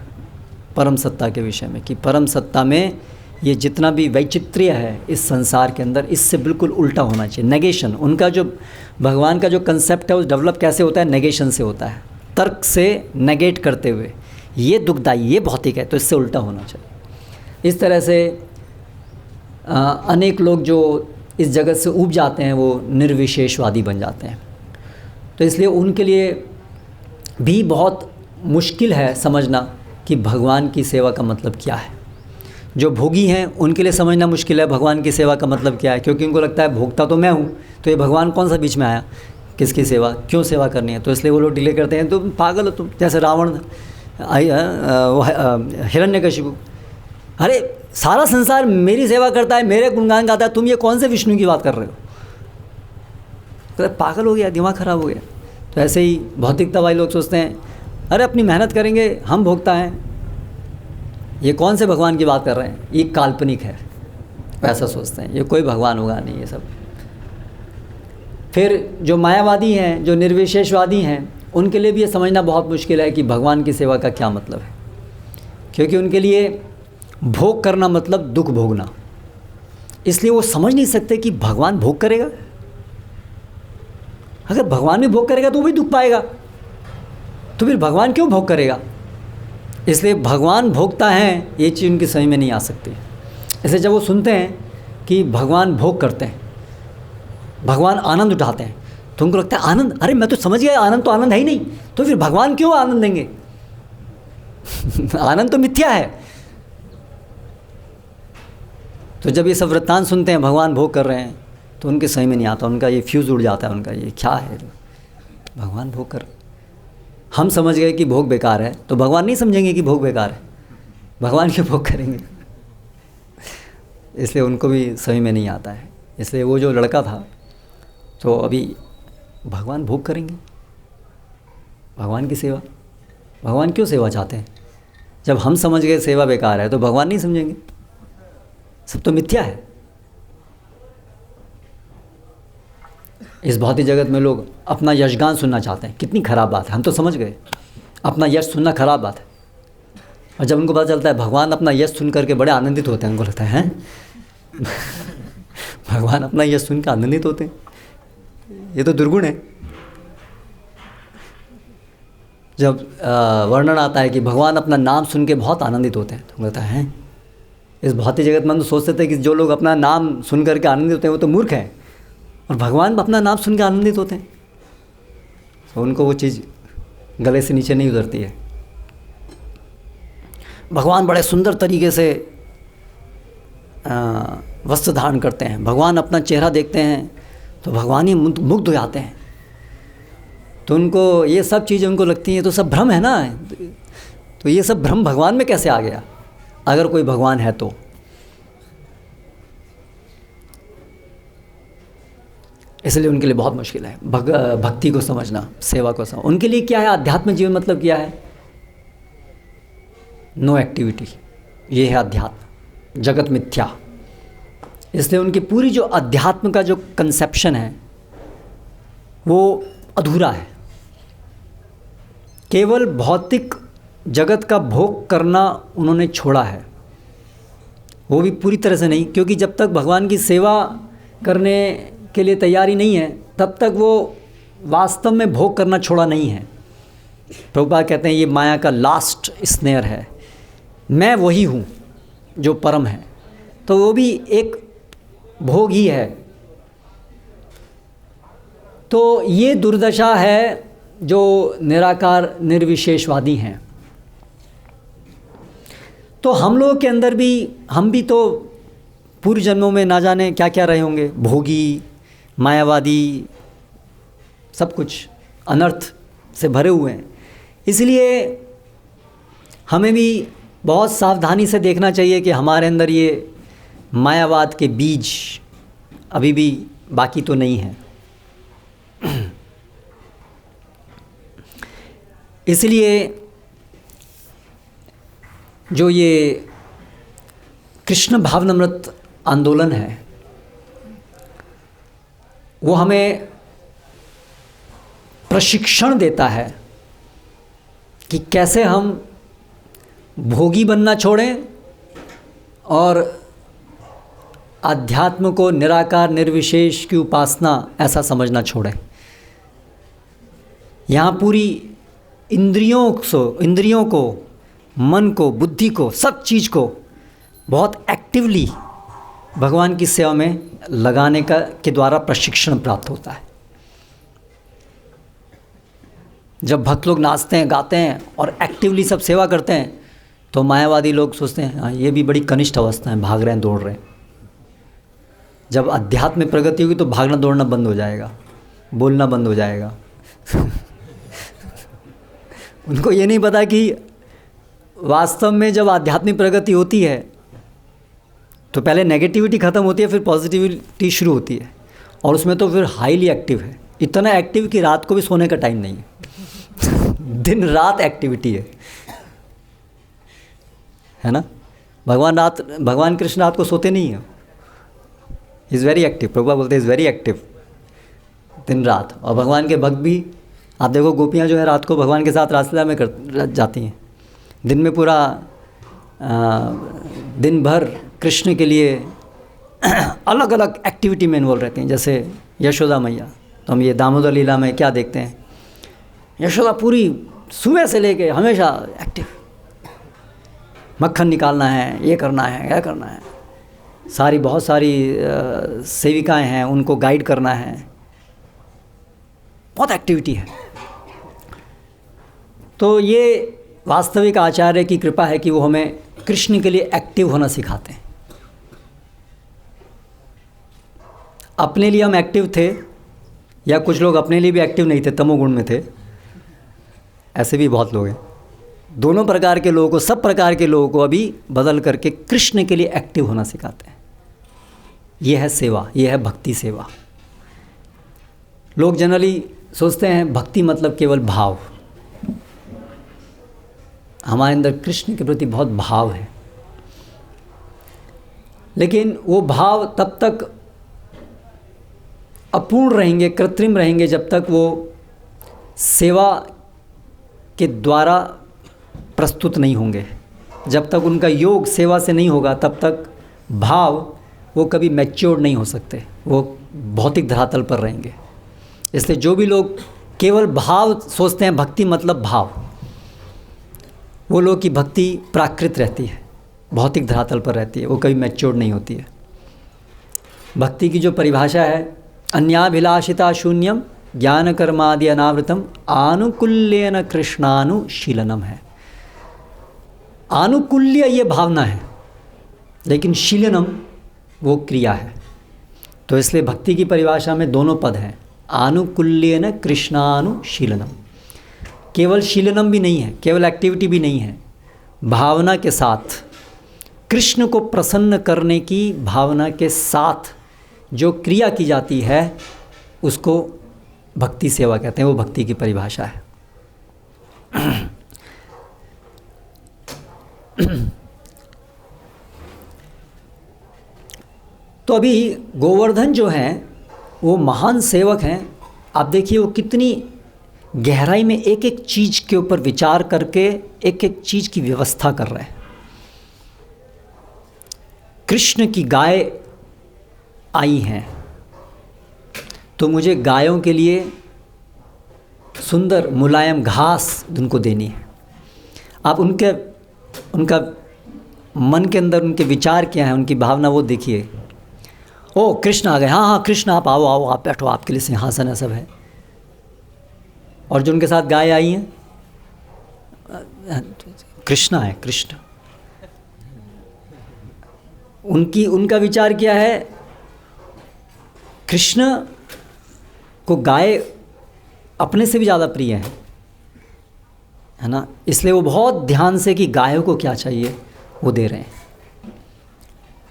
परम सत्ता के विषय में, कि परम सत्ता में ये जितना भी वैचित्र्य है इस संसार के अंदर, इससे बिल्कुल उल्टा होना चाहिए। नेगेशन, उनका जो भगवान का जो कंसेप्ट है वो डेवलप कैसे होता है, नेगेशन से होता है, तर्क से नेगेट करते हुए, ये दुखदाई, ये भौतिक है तो इससे उल्टा होना चाहिए। इस तरह से अनेक लोग जो इस जगत से ऊब जाते हैं वो निर्विशेषवादी बन जाते हैं। तो इसलिए उनके लिए भी बहुत मुश्किल है समझना कि भगवान की सेवा का मतलब क्या है। जो भोगी हैं उनके लिए समझना मुश्किल है भगवान की सेवा का मतलब क्या है, क्योंकि उनको लगता है भोगता तो मैं हूँ, तो ये भगवान कौन सा बीच में आया, किसकी सेवा, क्यों सेवा करनी है। तो इसलिए वो लोग डिले करते हैं, तुम पागल हो तुम। जैसे रावण, हिरण्यकशिपु, अरे सारा संसार मेरी सेवा करता है, मेरे गुणगान गाता है, तुम ये कौन से विष्णु की बात कर रहे हो। तो पागल हो गया, दिमाग खराब हो गया। तो ऐसे ही भौतिकता वाले लोग सोचते हैं, अरे अपनी मेहनत करेंगे, हम भोगता हैं, ये कौन से भगवान की बात कर रहे हैं, ये काल्पनिक है, ऐसा सोचते हैं, ये कोई भगवान होगा नहीं ये सब। फिर जो मायावादी हैं, जो निर्विशेषवादी हैं, उनके लिए भी ये समझना बहुत मुश्किल है कि भगवान की सेवा का क्या मतलब है, क्योंकि उनके लिए भोग करना मतलब दुख भोगना। इसलिए वो समझ नहीं सकते कि भगवान भोग करेगा, अगर भगवान भी भोग करेगा तो वो भी दुख पाएगा, तो फिर भगवान क्यों भोग करेगा। इसलिए भगवान भोगता है ये चीज़ उनकी समझ में नहीं आ सकती। इसलिए जब वो सुनते हैं कि भगवान भोग करते हैं, भगवान आनंद उठाते हैं, तो उनको लगता है आनंद, अरे मैं तो समझ गया आनंद तो आनंद है ही नहीं, तो फिर भगवान क्यों आनंद देंगे। आनंद तो मिथ्या है। तो जब ये सब वृत्तांत सुनते हैं भगवान भोग कर रहे हैं तो उनके सही में नहीं आता, उनका ये फ्यूज़ उड़ जाता है, उनका ये क्या है भगवान भोग कर। हम समझ गए कि भोग बेकार है तो भगवान नहीं समझेंगे कि भोग बेकार है, भगवान क्यों भोग करेंगे। इसलिए उनको भी सही में नहीं आता है। इसलिए वो जो लड़का था तो अभी भगवान भोग करेंगे, भगवान की सेवा, भगवान क्यों सेवा चाहते हैं? जब हम समझ गए सेवा बेकार है तो भगवान नहीं समझेंगे, सब तो मिथ्या है। इस भौतिक जगत में लोग अपना यशगान सुनना चाहते हैं, कितनी ख़राब बात है। हम तो समझ गए अपना यश सुनना ख़राब बात है, और जब उनको पता चलता है भगवान अपना यश सुन करके बड़े आनंदित होते हैं, उनको लगता है भगवान अपना यश सुन के आनंदित होते हैं, ये तो दुर्गुण है। जब वर्णन आता है कि भगवान अपना नाम सुन के बहुत आनंदित होते हैं तो लगता है इस भौतिक जगत में हम तो सोचते थे कि जो लोग अपना नाम सुन करके आनंदित होते हैं वो तो मूर्ख हैं, और भगवान अपना नाम सुन के आनंदित होते हैं, तो उनको वो चीज़ गले से नीचे नहीं उतरती है। भगवान बड़े सुंदर तरीके से वस्त्र धारण करते हैं, भगवान अपना चेहरा देखते हैं तो भगवान ही मुग्ध हो जाते हैं, तो उनको ये सब चीज़ें उनको लगती हैं तो सब भ्रम है ना। तो ये सब भ्रम भगवान में कैसे आ गया, अगर कोई भगवान है तो। इसलिए उनके लिए बहुत मुश्किल है भक्ति को समझना, सेवा को समझना। उनके लिए क्या है अध्यात्म जीवन, मतलब क्या है? नो एक्टिविटी, ये है अध्यात्म, जगत मिथ्या। इसलिए उनकी पूरी जो अध्यात्म का जो कंसेप्शन है वो अधूरा है। केवल भौतिक जगत का भोग करना उन्होंने छोड़ा है, वो भी पूरी तरह से नहीं, क्योंकि जब तक भगवान की सेवा करने के लिए तैयारी नहीं है तब तक वो वास्तव में भोग करना छोड़ा नहीं है। प्रभुपाद कहते हैं ये माया का लास्ट स्नेयर है, मैं वही हूँ जो परम है, तो वो भी एक भोग ही है। तो ये दुर्दशा है जो निराकार निर्विशेषवादी हैं। तो हम लोगों के अंदर भी, हम भी तो पूर्व जन्मों में ना जाने क्या क्या रहे होंगे, भोगी, मायावादी, सब कुछ अनर्थ से भरे हुए हैं। इसलिए हमें भी बहुत सावधानी से देखना चाहिए कि हमारे अंदर ये मायावाद के बीज अभी भी बाकी तो नहीं है। इसलिए जो ये कृष्ण भावनामृत आंदोलन है वो हमें प्रशिक्षण देता है कि कैसे हम भोगी बनना छोड़ें और आध्यात्म को निराकार निर्विशेष की उपासना ऐसा समझना छोड़ें। यहाँ पूरी इंद्रियों को, मन को, बुद्धि को, सब चीज़ को बहुत एक्टिवली भगवान की सेवा में लगाने के द्वारा प्रशिक्षण प्राप्त होता है। जब भक्त लोग नाचते हैं, गाते हैं और एक्टिवली सब सेवा करते हैं तो मायावादी लोग सोचते हैं हाँ ये भी बड़ी कनिष्ठ अवस्था है, भाग रहे हैं, दौड़ रहे हैं। जब अध्यात्म में प्रगति होगी तो भागना दौड़ना बंद हो जाएगा, बोलना बंद हो जाएगा। उनको ये नहीं पता कि वास्तव में जब आध्यात्मिक प्रगति होती है तो पहले नेगेटिविटी ख़त्म होती है, फिर पॉजिटिविटी शुरू होती है, और उसमें तो फिर हाईली एक्टिव है, इतना एक्टिव कि रात को भी सोने का टाइम नहीं है। दिन रात एक्टिविटी है ना। भगवान कृष्ण रात को सोते नहीं हैं, इज़ वेरी एक्टिव। प्रभुपाद बोलते हैं इज़ वेरी एक्टिव दिन रात। और भगवान के भक्त भी, आप देखो गोपियाँ जो है रात को भगवान के साथ रासलीला में जाती हैं, दिन में पूरा दिन भर कृष्ण के लिए अलग अलग एक्टिविटी में इन्वॉल्व रहते हैं। जैसे यशोदा मैया, तो हम ये दामोदर लीला में क्या देखते हैं, यशोदा पूरी सुबह से लेके हमेशा एक्टिव, मक्खन निकालना है, ये करना है, क्या करना है, बहुत सारी सेविकाएं हैं उनको गाइड करना है, बहुत एक्टिविटी है। तो ये वास्तविक आचार्य की कृपा है कि वो हमें कृष्ण के लिए एक्टिव होना सिखाते हैं। अपने लिए हम एक्टिव थे, या कुछ लोग अपने लिए भी एक्टिव नहीं थे, तमोगुण में थे, ऐसे भी बहुत लोग हैं। दोनों प्रकार के लोगों को, सब प्रकार के लोगों को अभी बदल करके कृष्ण के लिए एक्टिव होना सिखाते हैं। ये है सेवा, ये है भक्ति सेवा। लोग जनरली सोचते हैं भक्ति मतलब केवल भाव। हमारे अंदर कृष्ण के प्रति बहुत भाव है, लेकिन वो भाव तब तक अपूर्ण रहेंगे, कृत्रिम रहेंगे, जब तक वो सेवा के द्वारा प्रस्तुत नहीं होंगे। जब तक उनका योग सेवा से नहीं होगा, तब तक भाव वो कभी मैच्योर नहीं हो सकते, वो भौतिक धरातल पर रहेंगे। इसलिए जो भी लोग केवल भाव सोचते हैं, भक्ति मतलब भाव, वो लोग की भक्ति प्राकृत रहती है, भौतिक धरातल पर रहती है, वो कभी मैच्योर नहीं होती है। भक्ति की जो परिभाषा है, अन्याभिलाषिता शून्यम ज्ञान कर्मादि अनावृतम आनुकूल्येन कृष्णानुशीलनम है। आनुकूल्य ये भावना है, लेकिन शीलनम वो क्रिया है। तो इसलिए भक्ति की परिभाषा में दोनों पद हैं, आनुकूल्येन कृष्णानुशीलनम। केवल शीलनम भी नहीं है, केवल एक्टिविटी भी नहीं है, भावना के साथ, कृष्ण को प्रसन्न करने की भावना के साथ जो क्रिया की जाती है उसको भक्ति सेवा कहते हैं। वो भक्ति की परिभाषा है। तो अभी गोवर्धन जो हैं वो महान सेवक हैं। आप देखिए वो कितनी गहराई में एक एक चीज़ के ऊपर विचार करके एक एक चीज़ की व्यवस्था कर रहे हैं। कृष्ण की गाय आई हैं, तो मुझे गायों के लिए सुंदर मुलायम घास उनको देनी है। आप उनका मन के अंदर उनके विचार क्या हैं, उनकी भावना वो देखिए। ओ कृष्ण आ गए, हाँ हाँ कृष्ण आप आओ आओ, आप बैठो, आपके लिए सिंहासन है, सब है। और जो उनके साथ गाय आई हैं, कृष्ण है, कृष्ण। उनका विचार क्या है, कृष्ण को गाय अपने से भी ज़्यादा प्रिय है ना। इसलिए वो बहुत ध्यान से कि गायों को क्या चाहिए वो दे रहे हैं।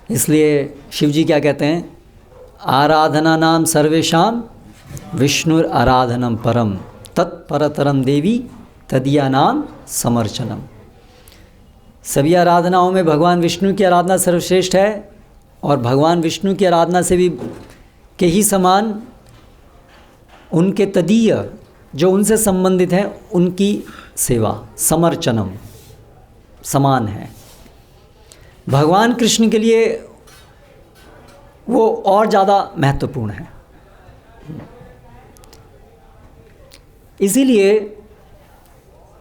इसलिए शिव जी क्या कहते हैं, आराधना नाम सर्वेशाम विष्णुर आराधनम परम तत्परतरम देवी तदिया नाम समर्चनम। सभी आराधनाओं में भगवान विष्णु की आराधना सर्वश्रेष्ठ है, और भगवान विष्णु की आराधना से भी के ही समान उनके तदीय जो उनसे संबंधित हैं उनकी सेवा समर्चनम समान है। भगवान कृष्ण के लिए वो और ज़्यादा महत्वपूर्ण है। इसीलिए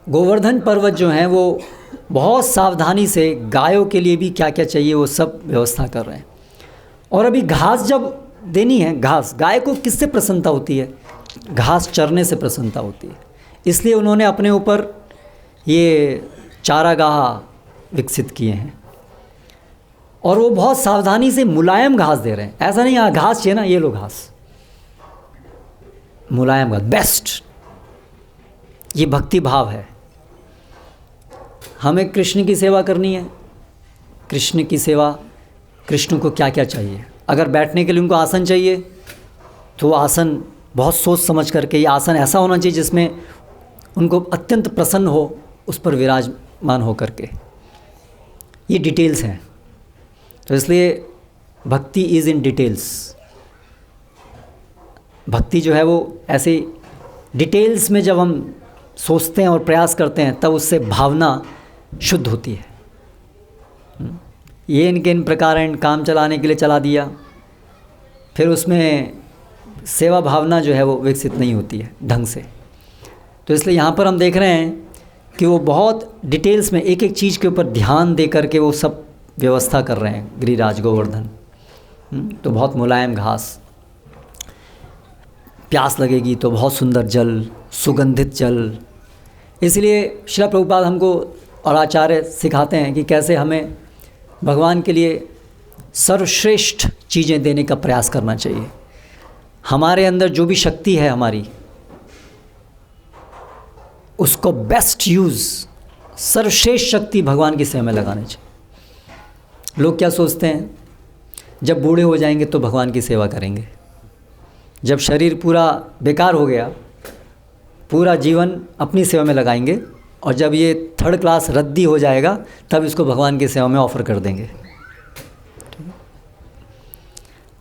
गोवर्धन पर्वत जो हैं वो बहुत सावधानी से गायों के लिए भी क्या क्या चाहिए वो सब व्यवस्था कर रहे हैं। और अभी घास जब देनी है, घास, गाय को किससे प्रसन्नता होती है, घास चरने से प्रसन्नता होती है। इसलिए उन्होंने अपने ऊपर ये चारागाह विकसित किए हैं, और वो बहुत सावधानी से मुलायम घास दे रहे हैं। ऐसा नहीं यहाँ घास चाहिए ना, ये लो घास, मुलायम घास बेस्ट। ये भक्ति भाव है। हमें कृष्ण की सेवा करनी है। कृष्ण की सेवा, कृष्ण को क्या क्या चाहिए। अगर बैठने के लिए उनको आसन चाहिए तो वो आसन बहुत सोच समझ करके, ये आसन ऐसा होना चाहिए जिसमें उनको अत्यंत प्रसन्न हो उस पर विराजमान हो करके। ये डिटेल्स हैं। तो इसलिए भक्ति इज़ इन डिटेल्स। भक्ति जो है वो ऐसे डिटेल्स में जब हम सोचते हैं और प्रयास करते हैं तब उससे भावना शुद्ध होती है। ये इनके इन प्रकार इन काम चलाने के लिए चला दिया, फिर उसमें सेवा भावना जो है वो विकसित नहीं होती है ढंग से। तो इसलिए यहाँ पर हम देख रहे हैं कि वो बहुत डिटेल्स में एक एक चीज़ के ऊपर ध्यान दे करके वो सब व्यवस्था कर रहे हैं गिरिराज गोवर्धन। तो बहुत मुलायम घास, प्यास लगेगी तो बहुत सुंदर जल, सुगंधित जल। इसलिए श्रील प्रभुपाद हमको और आचार्य सिखाते हैं कि कैसे हमें भगवान के लिए सर्वश्रेष्ठ चीज़ें देने का प्रयास करना चाहिए। हमारे अंदर जो भी शक्ति है हमारी, उसको बेस्ट यूज़, सर्वश्रेष्ठ शक्ति भगवान की सेवा में लगानी चाहिए। लोग क्या सोचते हैं, जब बूढ़े हो जाएंगे तो भगवान की सेवा करेंगे, जब शरीर पूरा बेकार हो गया पूरा जीवन अपनी सेवा में लगाएंगे, और जब ये थर्ड क्लास रद्दी हो जाएगा तब इसको भगवान की सेवा में ऑफ़र कर देंगे।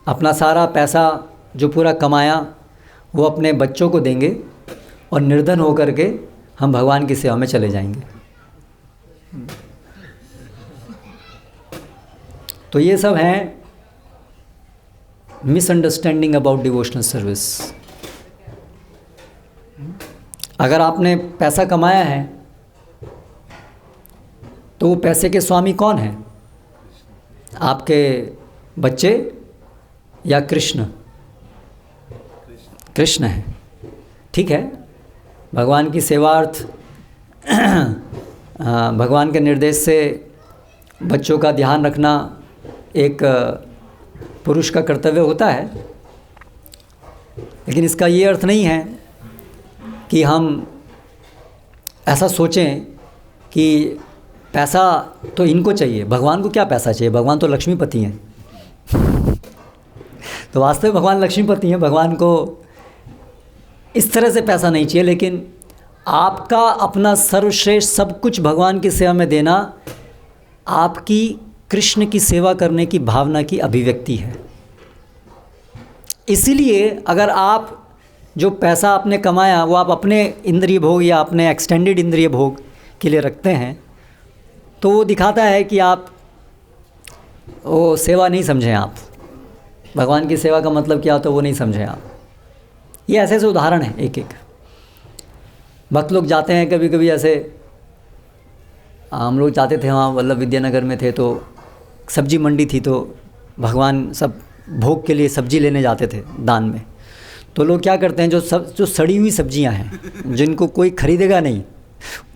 अपना सारा पैसा जो पूरा कमाया वो अपने बच्चों को देंगे और निर्धन होकर के हम भगवान की सेवा में चले जाएंगे। तो ये सब हैं मिसअंडरस्टैंडिंग अबाउट डिवोशनल सर्विस। अगर आपने पैसा कमाया है तो वो पैसे के स्वामी कौन हैं? आपके बच्चे या कृष्ण? कृष्ण है। ठीक है, भगवान की सेवार्थ भगवान के निर्देश से बच्चों का ध्यान रखना एक पुरुष का कर्तव्य होता है, लेकिन इसका ये अर्थ नहीं है कि हम ऐसा सोचें कि पैसा तो इनको चाहिए, भगवान को क्या पैसा चाहिए, भगवान तो लक्ष्मीपति हैं। तो वास्तव में भगवान लक्ष्मीपति हैं, भगवान को इस तरह से पैसा नहीं चाहिए, लेकिन आपका अपना सर्वश्रेष्ठ सब कुछ भगवान की सेवा में देना आपकी कृष्ण की सेवा करने की भावना की अभिव्यक्ति है। इसीलिए अगर आप जो पैसा आपने कमाया वो आप अपने इंद्रिय भोग या अपने एक्सटेंडेड इंद्रिय भोग के लिए रखते हैं, तो वो दिखाता है कि आप वो सेवा नहीं समझें। आप भगवान की सेवा का मतलब क्या होता है वो नहीं समझें आप। ये ऐसे ऐसे उदाहरण हैं एक एक। भक्त लोग जाते हैं कभी कभी, ऐसे हम लोग जाते थे वहाँ वल्लभ विद्यानगर में थे, तो सब्जी मंडी थी, तो भगवान सब भोग के लिए सब्जी लेने जाते थे दान में। तो लोग क्या करते हैं, जो सड़ी हुई सब्जियां हैं जिनको कोई खरीदेगा नहीं,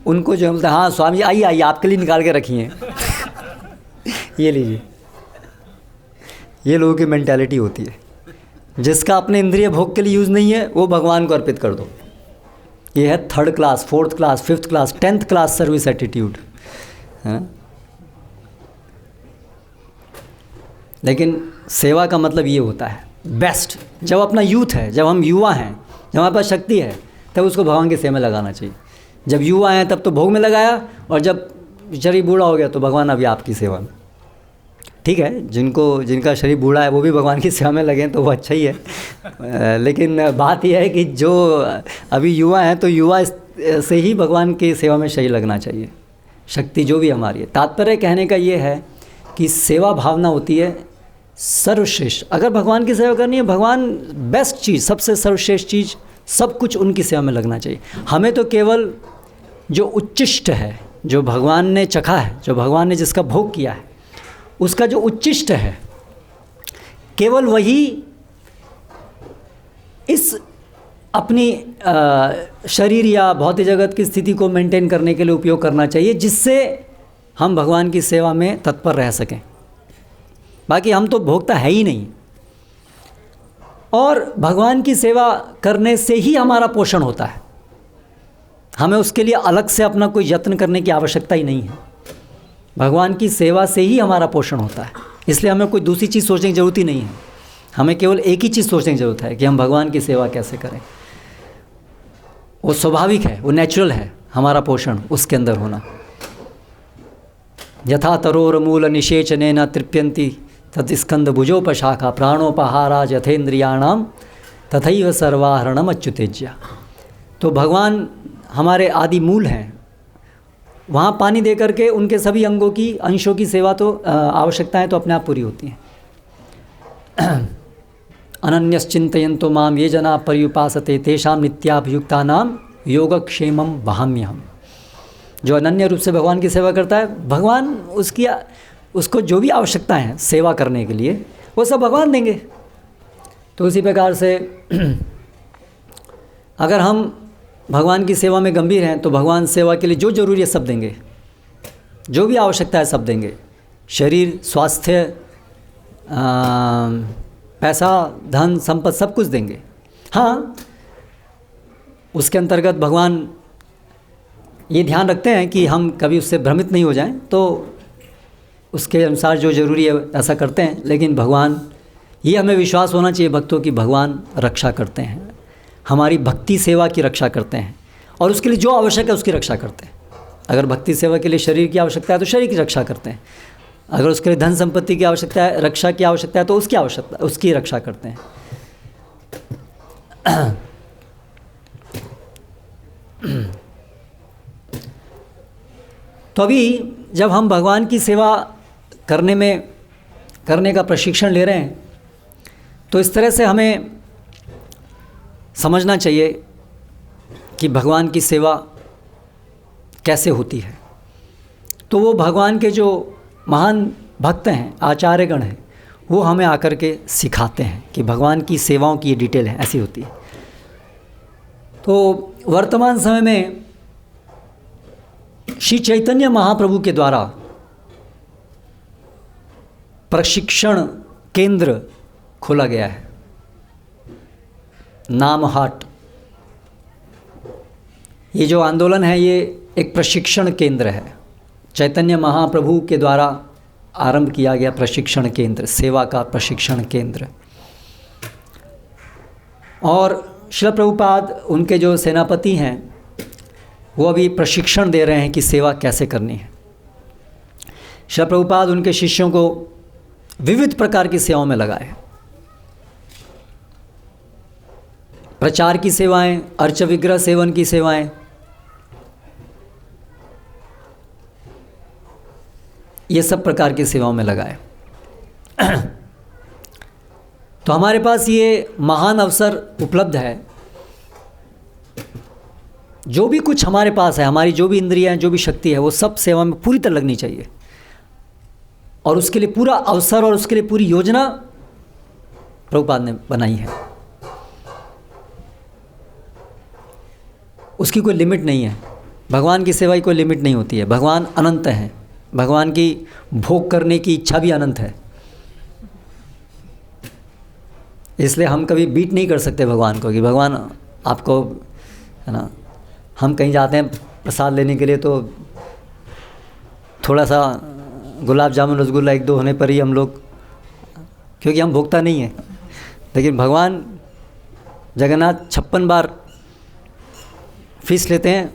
उनको जो बोलते हैं हाँ स्वामी आइए आइए आपके लिए निकाल के रखी हैं ये लीजिए। ये लोगों की मेंटालिटी होती है। जिसका अपने इंद्रिय भोग के लिए यूज़ नहीं है वो भगवान को अर्पित कर दो। ये है third class, fourth class, fifth class, 10th class service attitude है। लेकिन सेवा का मतलब ये होता है बेस्ट। जब अपना यूथ है, जब हम युवा हैं, जब हमारे पास शक्ति है, तब उसको भगवान की सेवा में लगाना चाहिए। जब युवा हैं तब तो भोग में लगाया, और जब शरीर बूढ़ा हो गया तो भगवान अभी आपकी सेवा में। ठीक है, जिनका शरीर बूढ़ा है वो भी भगवान की सेवा में लगें तो वो अच्छा ही है। लेकिन बात यह है कि जो अभी युवा हैं तो युवा से ही भगवान की सेवा में सही लगना चाहिए, शक्ति जो भी हमारी है। तात्पर्य कहने का ये है कि सेवा भावना होती है सर्वश्रेष्ठ। अगर भगवान की सेवा करनी है, भगवान बेस्ट चीज़, सबसे सर्वश्रेष्ठ चीज़, सब कुछ उनकी सेवा में लगना चाहिए। हमें तो केवल जो उच्चिष्ट है, जो भगवान ने चखा है, जो भगवान ने जिसका भोग किया है, उसका जो उच्चिष्ट है, केवल वही इस अपनी शरीर या भौतिक जगत की स्थिति को मेंटेन करने के लिए उपयोग करना चाहिए, जिससे हम भगवान की सेवा में तत्पर रह सकें। बाकी हम तो भोगता है ही नहीं, और भगवान की सेवा करने से ही हमारा पोषण होता है। हमें उसके लिए अलग से अपना कोई यत्न करने की आवश्यकता ही नहीं है। भगवान की सेवा से ही हमारा पोषण होता है, इसलिए हमें कोई दूसरी चीज़ सोचने की ज़रूरत ही नहीं है। हमें केवल एक ही चीज़ सोचने की ज़रूरत है कि हम भगवान की सेवा कैसे करें। वो स्वाभाविक है, वो नेचुरल है, हमारा पोषण उसके अंदर होना। यथा तरोर मूल निषेचनेन तृप्यन्ति तत्स्कंद भुजोपशाखा प्राणोपहाराज यथेन्द्रियाणाम तथैव सर्वाहरणम अच्युतेज्या। तो भगवान हमारे आदि मूल हैं, वहाँ पानी दे करके उनके सभी अंगों की, अंशों की सेवा तो आवश्यकताएं तो अपने आप पूरी होती हैं। अनन्यश्चिन्तयन्तो माम ये जना पर्युपासते तेषां नित्याभियुक्तानाम योगक्षेमम वहाम्यहम्। जो अनन्य रूप से भगवान की सेवा करता है, भगवान उसको जो भी आवश्यकता है सेवा करने के लिए वो सब भगवान देंगे। तो उसी प्रकार से अगर हम भगवान की सेवा में गंभीर हैं तो भगवान सेवा के लिए जो जरूरी है सब देंगे, जो भी आवश्यकता है सब देंगे। शरीर, स्वास्थ्य, पैसा, धन, संपत्ति सब कुछ देंगे। हाँ, उसके अंतर्गत भगवान ये ध्यान रखते हैं कि हम कभी उससे भ्रमित नहीं हो जाएं, तो उसके अनुसार जो ज़रूरी है ऐसा करते हैं। लेकिन भगवान, ये हमें विश्वास होना चाहिए भक्तों की, भगवान रक्षा करते हैं, हमारी भक्ति सेवा की रक्षा करते हैं, और उसके लिए जो आवश्यक है उसकी रक्षा करते हैं। अगर भक्ति सेवा के लिए शरीर की आवश्यकता है तो शरीर की रक्षा करते हैं, अगर उसके लिए धन संपत्ति की आवश्यकता है, रक्षा की आवश्यकता है, तो उसकी रक्षा करते हैं। तो अभी जब हम भगवान की सेवा करने का प्रशिक्षण ले रहे हैं, तो इस तरह से हमें समझना चाहिए कि भगवान की सेवा कैसे होती है। तो वो भगवान के जो महान भक्त हैं, आचार्यगण हैं, वो हमें आकर के सिखाते हैं कि भगवान की सेवाओं की ये डिटेल है, ऐसी होती है। तो वर्तमान समय में श्री चैतन्य महाप्रभु के द्वारा प्रशिक्षण केंद्र खोला गया है, नाम हाट। ये जो आंदोलन है ये एक प्रशिक्षण केंद्र है, चैतन्य महाप्रभु के द्वारा आरंभ किया गया प्रशिक्षण केंद्र, सेवा का प्रशिक्षण केंद्र। और श्रील प्रभुपाद, उनके जो सेनापति हैं, वो अभी प्रशिक्षण दे रहे हैं कि सेवा कैसे करनी है। श्रील प्रभुपाद उनके शिष्यों को विविध प्रकार की सेवाओं में लगाए, प्रचार की सेवाएं, अर्च विग्रह सेवन की सेवाएं, ये सब प्रकार की सेवाओं में लगाए। तो हमारे पास ये महान अवसर उपलब्ध है। जो भी कुछ हमारे पास है, हमारी जो भी इंद्रियां हैं, जो भी शक्ति है, वो सब सेवा में पूरी तरह लगनी चाहिए। और उसके लिए पूरा अवसर और उसके लिए पूरी योजना प्रभुपाद ने बनाई है। उसकी कोई लिमिट नहीं है। भगवान की सेवा की कोई लिमिट नहीं होती है। भगवान अनंत हैं, भगवान की भोग करने की इच्छा भी अनंत है। इसलिए हम कभी बीट नहीं कर सकते भगवान को कि भगवान आपको, है ना, हम कहीं जाते हैं प्रसाद लेने के लिए तो थोड़ा सा गुलाब जामुन रसगुल्ला एक दो होने पर ही हम लोग, क्योंकि हम भोगता नहीं है। लेकिन भगवान जगन्नाथ 56 बार फीस लेते हैं।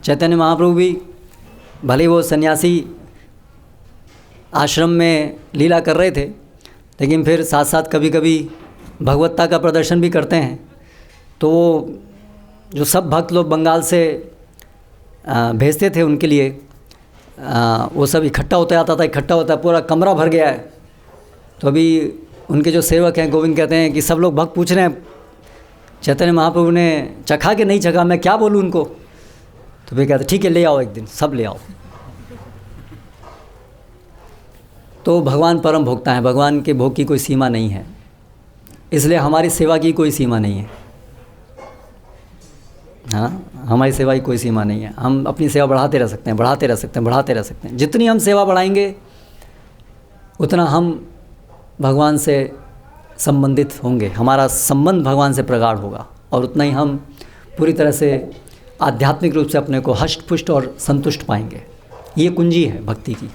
चैतन्य महाप्रभु भी, भले वो सन्यासी आश्रम में लीला कर रहे थे, लेकिन फिर साथ साथ कभी कभी भगवत्ता का प्रदर्शन भी करते हैं। तो वो जो सब भक्त लोग बंगाल से भेजते थे उनके लिए, वो सब इकट्ठा होता आता था, इकट्ठा होता, पूरा कमरा भर गया है। तो अभी उनके जो सेवक हैं गोविंद कहते हैं कि सब लोग भक्त पूछ रहे हैं चैतन्य महाप्रभु ने चखा कि नहीं चखा, मैं क्या बोलूँ उनको। तो वे कहते ठीक है ले आओ, एक दिन सब ले आओ। तो भगवान परम भोक्ता है, भगवान के भोग की कोई सीमा नहीं है, इसलिए हमारी सेवा की कोई सीमा नहीं है। हाँ, हमारी सेवा की कोई सीमा नहीं है। हम अपनी सेवा बढ़ाते रह सकते हैं, बढ़ाते रह सकते हैं, बढ़ाते रह सकते हैं। जितनी हम सेवा बढ़ाएंगे उतना हम भगवान से संबंधित होंगे, हमारा संबंध भगवान से प्रगाढ़ होगा, और उतना ही हम पूरी तरह से आध्यात्मिक रूप से अपने को हष्ट पुष्ट और संतुष्ट पाएंगे। ये कुंजी है भक्ति की।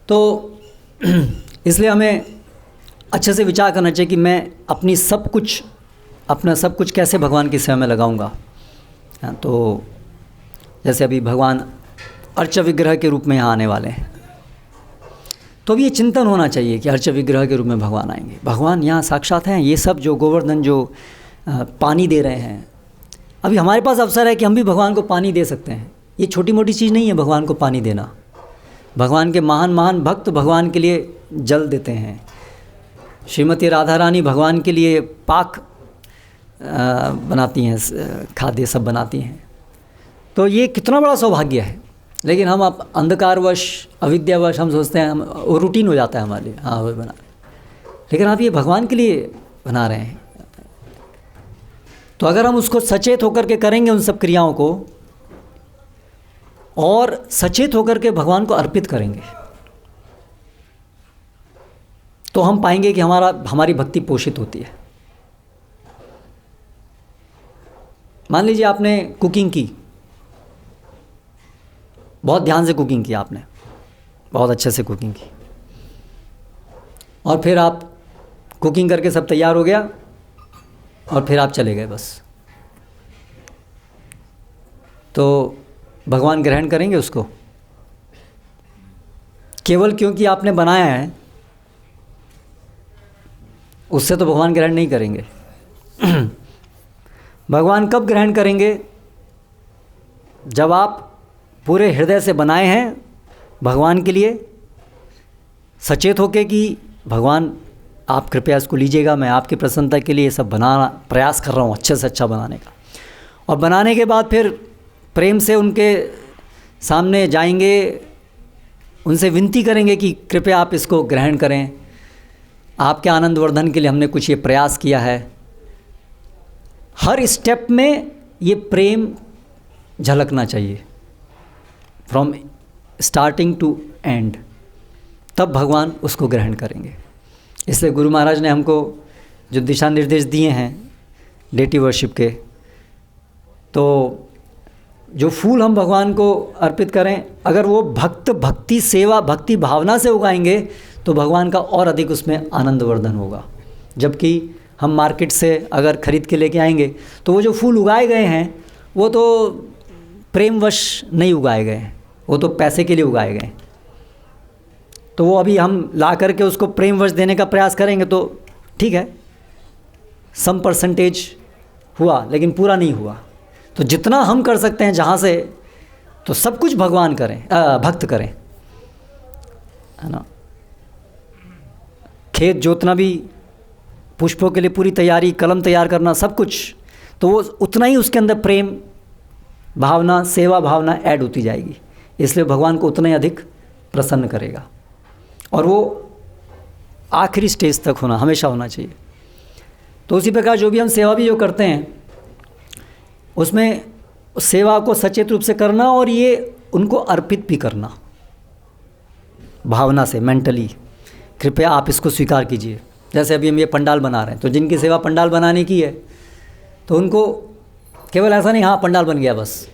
तो इसलिए हमें अच्छे से विचार करना चाहिए कि मैं अपना सब कुछ कैसे भगवान की सेवा में लगाऊंगा। तो जैसे अभी भगवान अर्च विग्रह के रूप में यहाँ आने वाले हैं, तो अब ये चिंतन होना चाहिए कि अर्च विग्रह के रूप में भगवान आएंगे। भगवान यहाँ साक्षात हैं। ये सब जो गोवर्धन जो पानी दे रहे हैं, अभी हमारे पास अवसर है कि हम भी भगवान को पानी दे सकते हैं। ये छोटी मोटी चीज़ नहीं है भगवान को पानी देना। भगवान के महान महान भक्त भगवान के लिए जल देते हैं। श्रीमती राधा रानी भगवान के लिए पाक बनाती हैं, खाद्य सब बनाती हैं। तो ये कितना बड़ा सौभाग्य है। लेकिन हम अब अंधकारवश, अविद्यावश हम सोचते हैं, वो रूटीन हो जाता है हमारे लिए, हाँ वो बना। लेकिन आप ये भगवान के लिए बना रहे हैं। तो अगर हम उसको सचेत होकर के करेंगे उन सब क्रियाओं को, और सचेत होकर के भगवान को अर्पित करेंगे, तो हम पाएंगे कि हमारी भक्ति पोषित होती है। मान लीजिए आपने कुकिंग की, बहुत ध्यान से कुकिंग की आपने, बहुत अच्छे से कुकिंग की, और फिर आप कुकिंग करके सब तैयार हो गया और फिर आप चले गए बस, तो भगवान ग्रहण करेंगे उसको? केवल क्योंकि आपने बनाया है उससे तो भगवान ग्रहण नहीं करेंगे। भगवान कब ग्रहण करेंगे? जब आप पूरे हृदय से बनाए हैं भगवान के लिए, सचेत होके कि भगवान आप कृपया इसको लीजिएगा, मैं आपकी प्रसन्नता के लिए सब बनाना प्रयास कर रहा हूँ अच्छे से अच्छा बनाने का। और बनाने के बाद फिर प्रेम से उनके सामने जाएंगे, उनसे विनती करेंगे कि कृपया आप इसको ग्रहण करें, आपके आनंद वर्धन के लिए हमने कुछ ये प्रयास किया है। हर स्टेप में ये प्रेम झलकना चाहिए, फ्रॉम स्टार्टिंग टू एंड, तब भगवान उसको ग्रहण करेंगे। इसलिए गुरु महाराज ने हमको जो दिशा निर्देश दिए हैं डेटी वर्शिप के, तो जो फूल हम भगवान को अर्पित करें, अगर वो भक्ति सेवा भक्ति भावना से उगाएंगे तो भगवान का और अधिक उसमें आनंद वर्धन होगा। जबकि हम मार्केट से अगर खरीद के लेके आएंगे तो वो जो फूल उगाए गए हैं वो तो प्रेमवश नहीं उगाए गए हैं, वो तो पैसे के लिए उगाए गए हैं। तो वो अभी हम ला करके उसको प्रेमवश देने का प्रयास करेंगे तो ठीक है, सम परसेंटेज हुआ लेकिन पूरा नहीं हुआ। तो जितना हम कर सकते हैं जहाँ से, तो सब कुछ भगवान करें, भक्त करें, है ना। खेत जोतना भी, पुष्पों के लिए पूरी तैयारी, कलम तैयार करना, सब कुछ, तो वो उतना ही उसके अंदर प्रेम भावना सेवा भावना ऐड होती जाएगी। इसलिए भगवान को उतना ही अधिक प्रसन्न करेगा, और वो आखिरी स्टेज तक होना हमेशा होना चाहिए। तो उसी प्रकार जो भी हम सेवा भी जो करते हैं उसमें सेवा को सचेत रूप से करना, और ये उनको अर्पित भी करना भावना से, मेंटली, कृपया आप इसको स्वीकार कीजिए। जैसे अभी हम ये पंडाल बना रहे हैं, तो जिनकी सेवा पंडाल बनाने की है तो उनको केवल ऐसा नहीं हाँ पंडाल बन गया बस,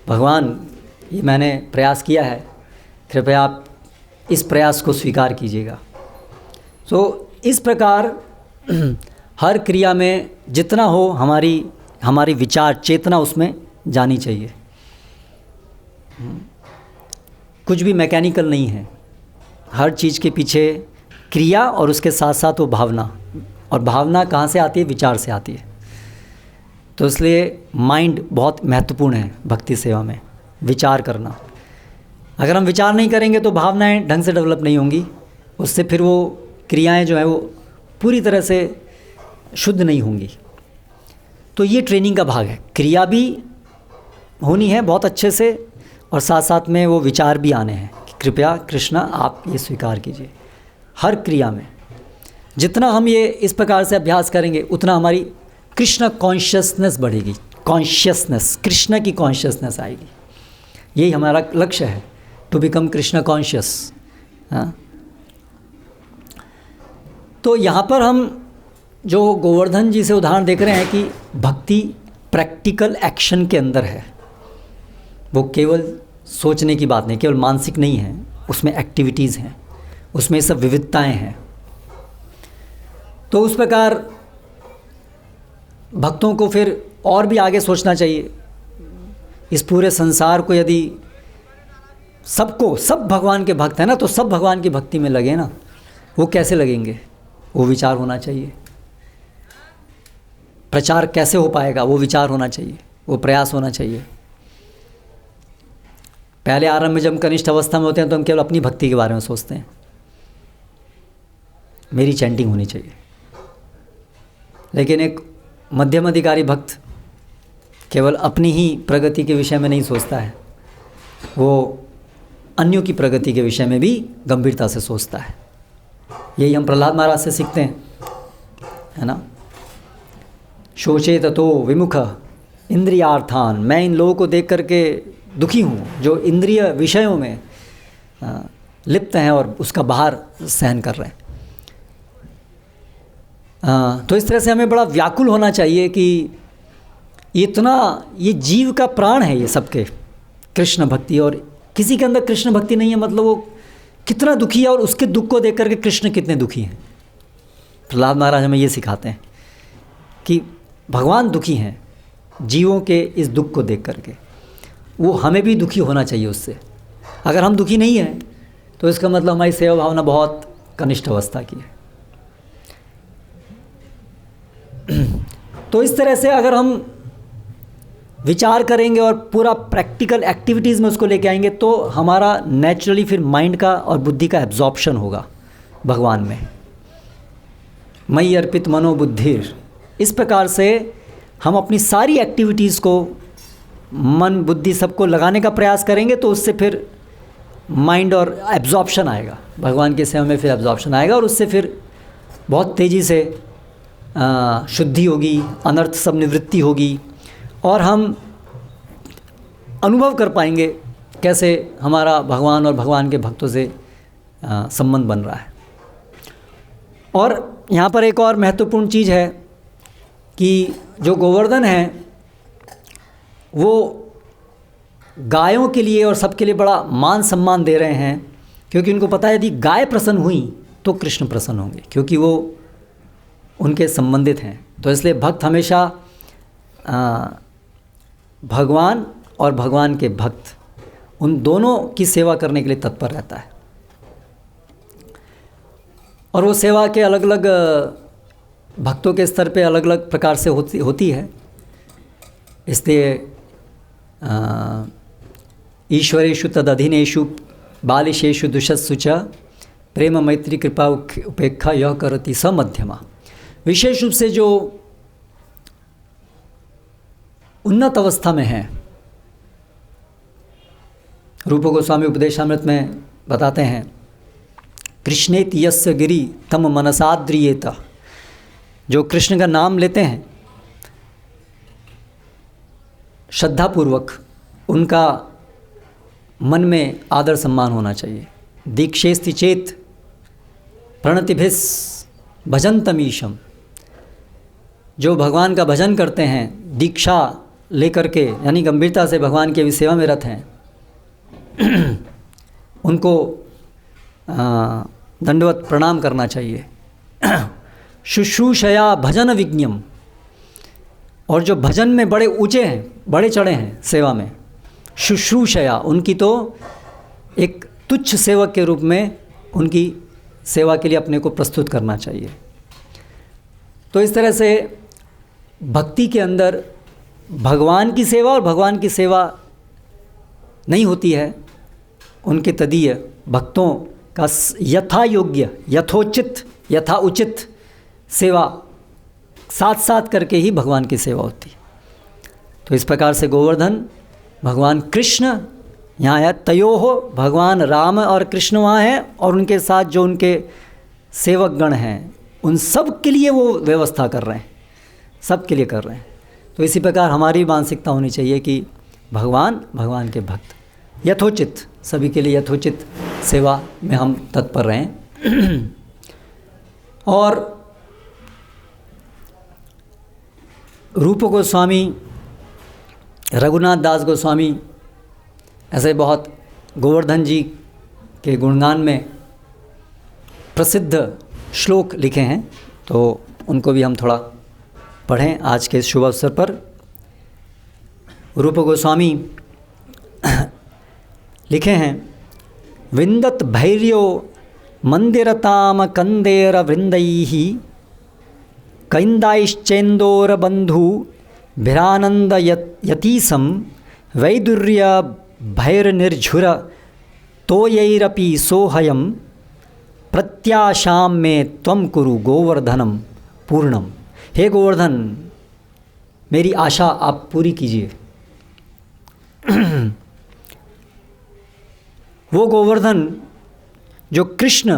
भगवान ये मैंने प्रयास किया है, कृपया आप इस प्रयास को स्वीकार कीजिएगा। तो इस प्रकार हर क्रिया में जितना हो हमारी विचार चेतना उसमें जानी चाहिए। कुछ भी मैकेनिकल नहीं है, हर चीज़ के पीछे क्रिया और उसके साथ साथ वो भावना, और भावना कहाँ से आती है? विचार से आती है। तो इसलिए माइंड बहुत महत्वपूर्ण है भक्ति सेवा में, विचार करना। अगर हम विचार नहीं करेंगे तो भावनाएं ढंग से डेवलप नहीं होंगी, उससे फिर वो क्रियाएं जो है वो पूरी तरह से शुद्ध नहीं होंगी। तो ये ट्रेनिंग का भाग है, क्रिया भी होनी है बहुत अच्छे से, और साथ साथ में वो विचार भी आने हैं कि कृपया कृष्णा आप ये स्वीकार कीजिए। हर क्रिया में जितना हम ये इस प्रकार से अभ्यास करेंगे उतना हमारी कृष्ण कॉन्शियसनेस बढ़ेगी, कॉन्शियसनेस, कृष्ण की कॉन्शियसनेस आएगी। यही हमारा लक्ष्य है, टू बिकम कृष्ण कॉन्शियस। हाँ, तो यहाँ पर हम जो गोवर्धन जी से उदाहरण देख रहे हैं कि भक्ति प्रैक्टिकल एक्शन के अंदर है, वो केवल सोचने की बात नहीं, केवल मानसिक नहीं है, उसमें एक्टिविटीज़ हैं, उसमें सब विविधताएं हैं। तो उस प्रकार भक्तों को फिर और भी आगे सोचना चाहिए। इस पूरे संसार को यदि सब भगवान के भक्त हैं ना, तो सब भगवान की भक्ति में लगे ना, वो कैसे लगेंगे? वो विचार होना चाहिए। प्रचार कैसे हो पाएगा? वो विचार होना चाहिए, वो प्रयास होना चाहिए। पहले आरंभ में जब हम कनिष्ठ अवस्था में होते हैं तो हम केवल अपनी भक्ति के बारे में सोचते हैं, मेरी चैंटिंग होनी चाहिए। लेकिन एक मध्यम अधिकारी भक्त केवल अपनी ही प्रगति के विषय में नहीं सोचता है, वो अन्यों की प्रगति के विषय में भी गंभीरता से सोचता है। यही हम प्रहलाद महाराज से सीखते हैं, है ना। शोचे ततो विमुख इंद्रियार्थान, मैं इन लोगों को देख करके दुखी हूँ जो इंद्रिय विषयों में लिप्त हैं और उसका बाहर सहन कर रहे हैं। तो इस तरह से हमें बड़ा व्याकुल होना चाहिए कि ये जीव का प्राण है ये सबके, कृष्ण भक्ति। और किसी के अंदर कृष्ण भक्ति नहीं है मतलब वो कितना दुखी है, और उसके दुख को देख करके कृष्ण कितने दुखी हैं। प्रहलाद महाराज हमें ये सिखाते हैं कि भगवान दुखी हैं जीवों के इस दुख को देख करके, वो हमें भी दुखी होना चाहिए उससे। अगर हम दुखी नहीं हैं तो इसका मतलब हमारी सेवा भावना बहुत कनिष्ठ अवस्था की है। तो इस तरह से अगर हम विचार करेंगे और पूरा प्रैक्टिकल एक्टिविटीज़ में उसको लेके आएंगे तो हमारा नेचुरली फिर माइंड का और बुद्धि का एब्जॉर्प्शन होगा भगवान में। मयि अर्पित मनोबुद्धिर, इस प्रकार से हम अपनी सारी एक्टिविटीज़ को मन बुद्धि सबको लगाने का प्रयास करेंगे तो उससे फिर माइंड और एब्जॉर्प्शन आएगा, भगवान की सेवा में फिर एब्जॉर्प्शन आएगा, और उससे फिर बहुत तेज़ी से शुद्धि होगी, अनर्थ सब निवृत्ति होगी, और हम अनुभव कर पाएंगे कैसे हमारा भगवान और भगवान के भक्तों से संबंध बन रहा है। और यहाँ पर एक और महत्वपूर्ण चीज़ है कि जो गोवर्धन है वो गायों के लिए और सबके लिए बड़ा मान सम्मान दे रहे हैं, क्योंकि उनको पता है यदि गाय प्रसन्न हुई तो कृष्ण प्रसन्न होंगे, क्योंकि वो उनके संबंधित हैं। तो इसलिए भक्त हमेशा भगवान और भगवान के भक्त उन दोनों की सेवा करने के लिए तत्पर रहता है। और वो सेवा के अलग अलग भक्तों के स्तर पे अलग अलग प्रकार से होती है। इसलिए ईश्वरेषु तदधीनेषु बालिशेषु दुषत्सु च प्रेम मैत्री कृपा उपेक्षा यह करति स मध्यमा। विशेष रूप से जो उन्नत अवस्था में है, रूप गोस्वामी उपदेशामृत में बताते हैं, कृष्णेति यस्य गिरि तम मनसाद्रियेत, जो कृष्ण का नाम लेते हैं श्रद्धापूर्वक, उनका मन में आदर सम्मान होना चाहिए। दीक्षेस्ति चेत प्रणतिभिस भजन्तमीशम, जो भगवान का भजन करते हैं दीक्षा लेकर के, यानी गंभीरता से भगवान की सेवा में रत हैं, उनको दंडवत प्रणाम करना चाहिए। शुश्रूषया भजन विज्ञम, और जो भजन में बड़े ऊंचे हैं, बड़े चढ़े हैं सेवा में, शुश्रूषया, उनकी तो एक तुच्छ सेवक के रूप में उनकी सेवा के लिए अपने को प्रस्तुत करना चाहिए। तो इस तरह से भक्ति के अंदर भगवान की सेवा और भगवान की सेवा नहीं होती है, उनके तदीय भक्तों का यथा योग्य, यथोचित, यथा उचित सेवा साथ साथ करके ही भगवान की सेवा होती है। तो इस प्रकार से गोवर्धन भगवान कृष्ण यहाँ आया, तयो हो, भगवान राम और कृष्ण वहाँ हैं, और उनके साथ जो उनके सेवक गण हैं उन सब के लिए वो व्यवस्था कर रहे हैं, सब के लिए कर रहे हैं। तो इसी प्रकार हमारी मानसिकता होनी चाहिए कि भगवान, भगवान के भक्त यथोचित, सभी के लिए यथोचित सेवा में हम तत्पर रहें। और रूप गोस्वामी, रघुनाथ दास गोस्वामी ऐसे बहुत गोवर्धन जी के गुणगान में प्रसिद्ध श्लोक लिखे हैं, तो उनको भी हम थोड़ा पढ़ें आज के शुभ अवसर पर। रूप गोस्वामी लिखे हैं, विंदत भैर्यो मंदिरताम कंदेर वृंदैः कैंदाइश्चेन्दोर बंधु भिरानंद यतीसम वैदुर्य भैर्निर्झुर तोयैरपि सोहयम प्रत्याशाम में त्वं कुरु गोवर्धनम पूर्णम। हे गोवर्धन, मेरी आशा आप पूरी कीजिए। वो गोवर्धन जो कृष्ण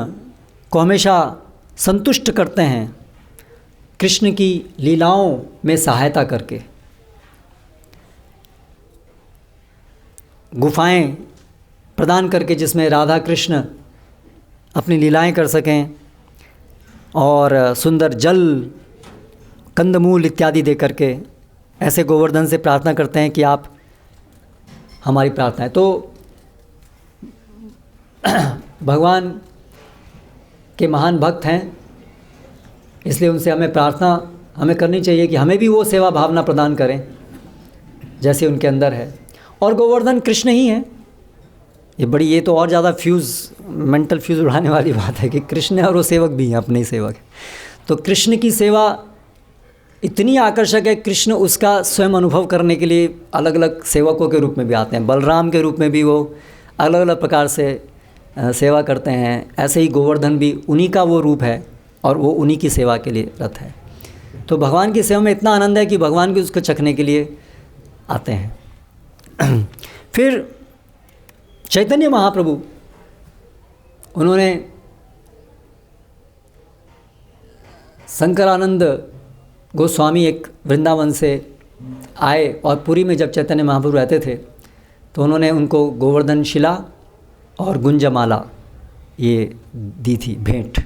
को हमेशा संतुष्ट करते हैं, कृष्ण की लीलाओं में सहायता करके, गुफाएं प्रदान करके जिसमें राधा कृष्ण अपनी लीलाएं कर सकें, और सुंदर जल, कंदमूल इत्यादि दे करके ऐसे गोवर्धन से प्रार्थना करते हैं कि आप हमारी प्रार्थनाएं। तो भगवान के महान भक्त हैं, इसलिए उनसे हमें करनी चाहिए कि हमें भी वो सेवा भावना प्रदान करें जैसे उनके अंदर है। और गोवर्धन कृष्ण ही हैं। ये तो और ज़्यादा मेंटल फ्यूज़ उड़ाने वाली बात है कि कृष्ण है और वो सेवक भी हैं, अपने ही सेवक हैं। तो कृष्ण की सेवा इतनी आकर्षक है, कृष्ण उसका स्वयं अनुभव करने के लिए अलग अलग सेवकों के रूप में भी आते हैं। बलराम के रूप में भी वो अलग अलग प्रकार से सेवा करते हैं। ऐसे ही गोवर्धन भी उन्हीं का वो रूप है और वो उन्हीं की सेवा के लिए रत है। तो भगवान की सेवा में इतना आनंद है कि भगवान भी उसको चखने के लिए आते हैं। फिर चैतन्य महाप्रभु, उन्होंने शंकरानंद गोस्वामी एक वृंदावन से आए और पुरी में जब चैतन्य महाप्रभु रहते थे तो उन्होंने उनको गोवर्धन शिला और गुंजमाला ये दी थी भेंट।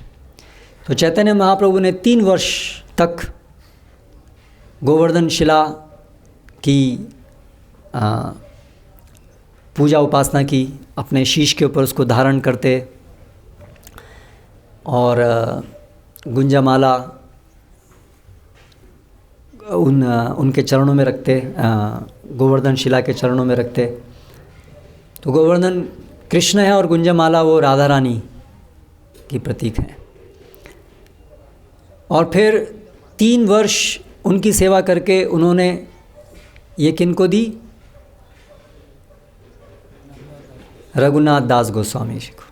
तो चैतन्य महाप्रभु ने 3 वर्ष तक गोवर्धन शिला की पूजा उपासना की, अपने शीश के ऊपर उसको धारण करते और गुंजमाला उनके चरणों में रखते, गोवर्धन शिला के चरणों में रखते। तो गोवर्धन कृष्ण है और गुंजमाला वो राधा रानी की प्रतीक है। और फिर 3 वर्ष उनकी सेवा करके उन्होंने ये किनको दी? रघुनाथ दास गोस्वामी जी को।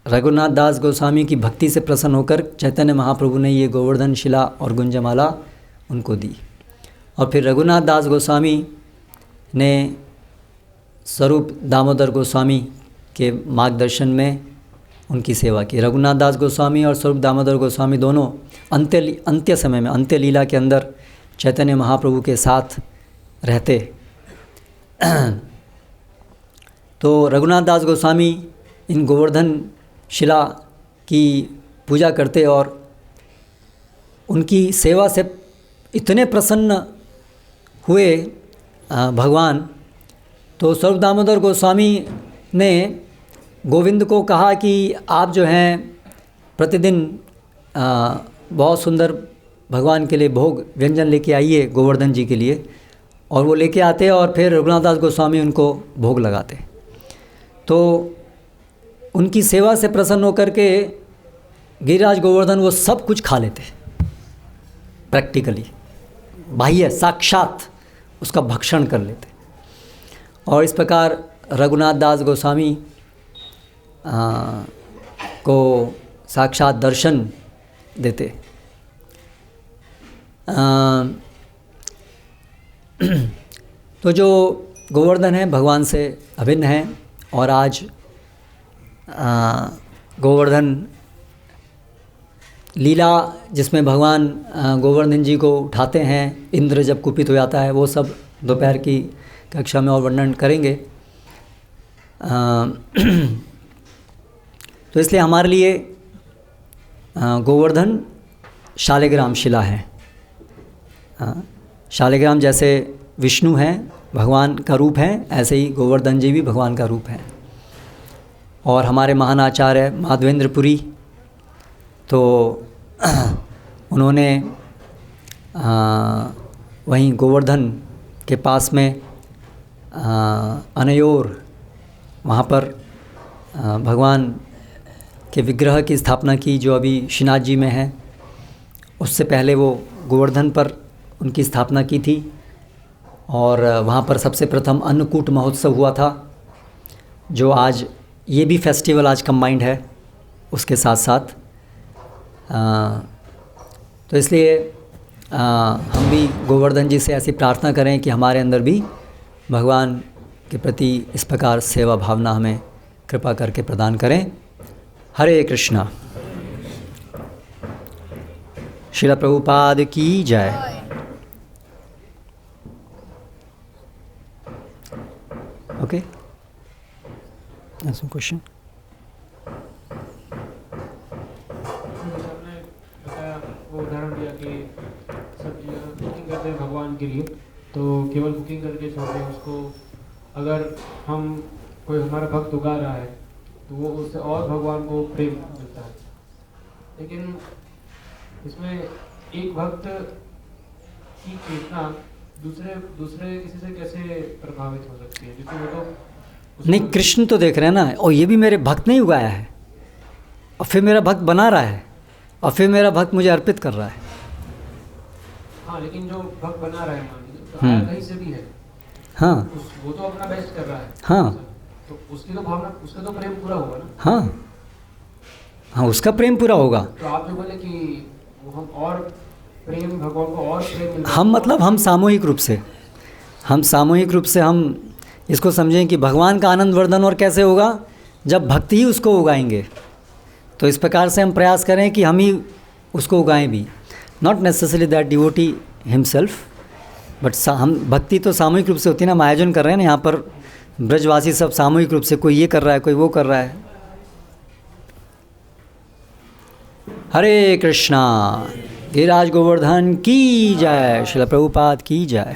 रघुनाथ दास गोस्वामी की भक्ति से प्रसन्न होकर चैतन्य महाप्रभु ने ये गोवर्धन शिला और गुंजमाला उनको दी। और फिर रघुनाथ दास गोस्वामी ने स्वरूप दामोदर गोस्वामी के मार्गदर्शन में उनकी सेवा की। रघुनाथ दास गोस्वामी और स्वरूप दामोदर गोस्वामी दोनों अंत्य समय में, अंत्य लीला के अंदर चैतन्य महाप्रभु के साथ रहते। तो रघुनाथ दास गोस्वामी इन गोवर्धन शिला की पूजा करते और उनकी सेवा से इतने प्रसन्न हुए भगवान। तो स्वरूप दामोदर गोस्वामी ने गोविंद को कहा कि आप जो हैं प्रतिदिन बहुत सुंदर भगवान के लिए भोग व्यंजन लेके आइए गोवर्धन जी के लिए। और वो लेके आते और फिर रघुनाथ दास गोस्वामी उनको भोग लगाते। तो उनकी सेवा से प्रसन्न होकर के गिरिराज गोवर्धन वो सब कुछ खा लेते, प्रैक्टिकली बाह्य साक्षात उसका भक्षण कर लेते। और इस प्रकार रघुनाथ दास गोस्वामी को साक्षात दर्शन देते। तो जो गोवर्धन है भगवान से अभिन्न है। और आज गोवर्धन लीला जिसमें भगवान गोवर्धन जी को उठाते हैं, इंद्र जब कुपित हो जाता है, वो सब दोपहर की कक्षा में और वर्णन करेंगे। तो इसलिए हमारे लिए गोवर्धन शालिग्राम शिला है। शालिग्राम जैसे विष्णु हैं, भगवान का रूप है, ऐसे ही गोवर्धन जी भी भगवान का रूप है। और हमारे महान आचार्य माधवेंद्रपुरी तो उन्होंने वहीं गोवर्धन के पास में अनयोर वहाँ पर भगवान के विग्रह की स्थापना की, जो अभी श्रीनाथ जी में है। उससे पहले वो गोवर्धन पर उनकी स्थापना की थी। और वहाँ पर सबसे प्रथम अन्नकूट महोत्सव हुआ था, जो आज ये भी फेस्टिवल आज कंबाइंड है उसके साथ साथ। तो इसलिए हम भी गोवर्धन जी से ऐसी प्रार्थना करें कि हमारे अंदर भी भगवान के प्रति इस प्रकार सेवा भावना हमें कृपा करके प्रदान करें। हरे कृष्णा। श्रील प्रभुपाद की जय। Okay? That's some question. के लिए, तो केवल कुकिंग करके छोड़ दें उसको। अगर हम कोई हमारा भक्त उगा रहा है तो वो उससे और भगवान को प्रेम मिलता है। लेकिन इसमें एक भक्त की चेतना दूसरे दूसरे किसी से कैसे प्रभावित हो सकती है, क्योंकि वो तो नहीं, कृष्ण तो देख रहे हैं ना, और ये भी मेरे भक्त नहीं उगाया है, और फिर मेरा भक्त बना रहा है, और फिर मेरा भक्त मुझे अर्पित कर रहा है। हाँ, लेकिन जो भक्त बना रहा है मान लीजिए तो आया कहीं से भी है, हाँ वो तो अपना बेस्ट कर रहा है, हाँ तो उसकी तो भावना, उसका तो प्रेम पूरा होगा ना। हाँ हाँ, उसका प्रेम पूरा होगा। तो आप जो बोले कि वो हम और प्रेम, भगवान को और प्रेम मिलता है, हम मतलब हम सामूहिक रूप से, हम इसको समझें कि भगवान का आनंद वर्धन और कैसे होगा, जब भक्ति ही उसको उगाएंगे। तो इस प्रकार से हम प्रयास करें कि हम ही उसको उगाएं भी, not necessary that devotee himself, but हम भक्ति तो सामूहिक रूप से होती है ना। हम आयोजन कर रहे हैं ना यहाँ पर, ब्रजवासी सब सामूहिक रूप से, कोई ये कर रहा है, कोई वो कर रहा है। हरे कृष्णा, गिरिराज गोवर्धन की जय, श्रील प्रभुपाद की जय।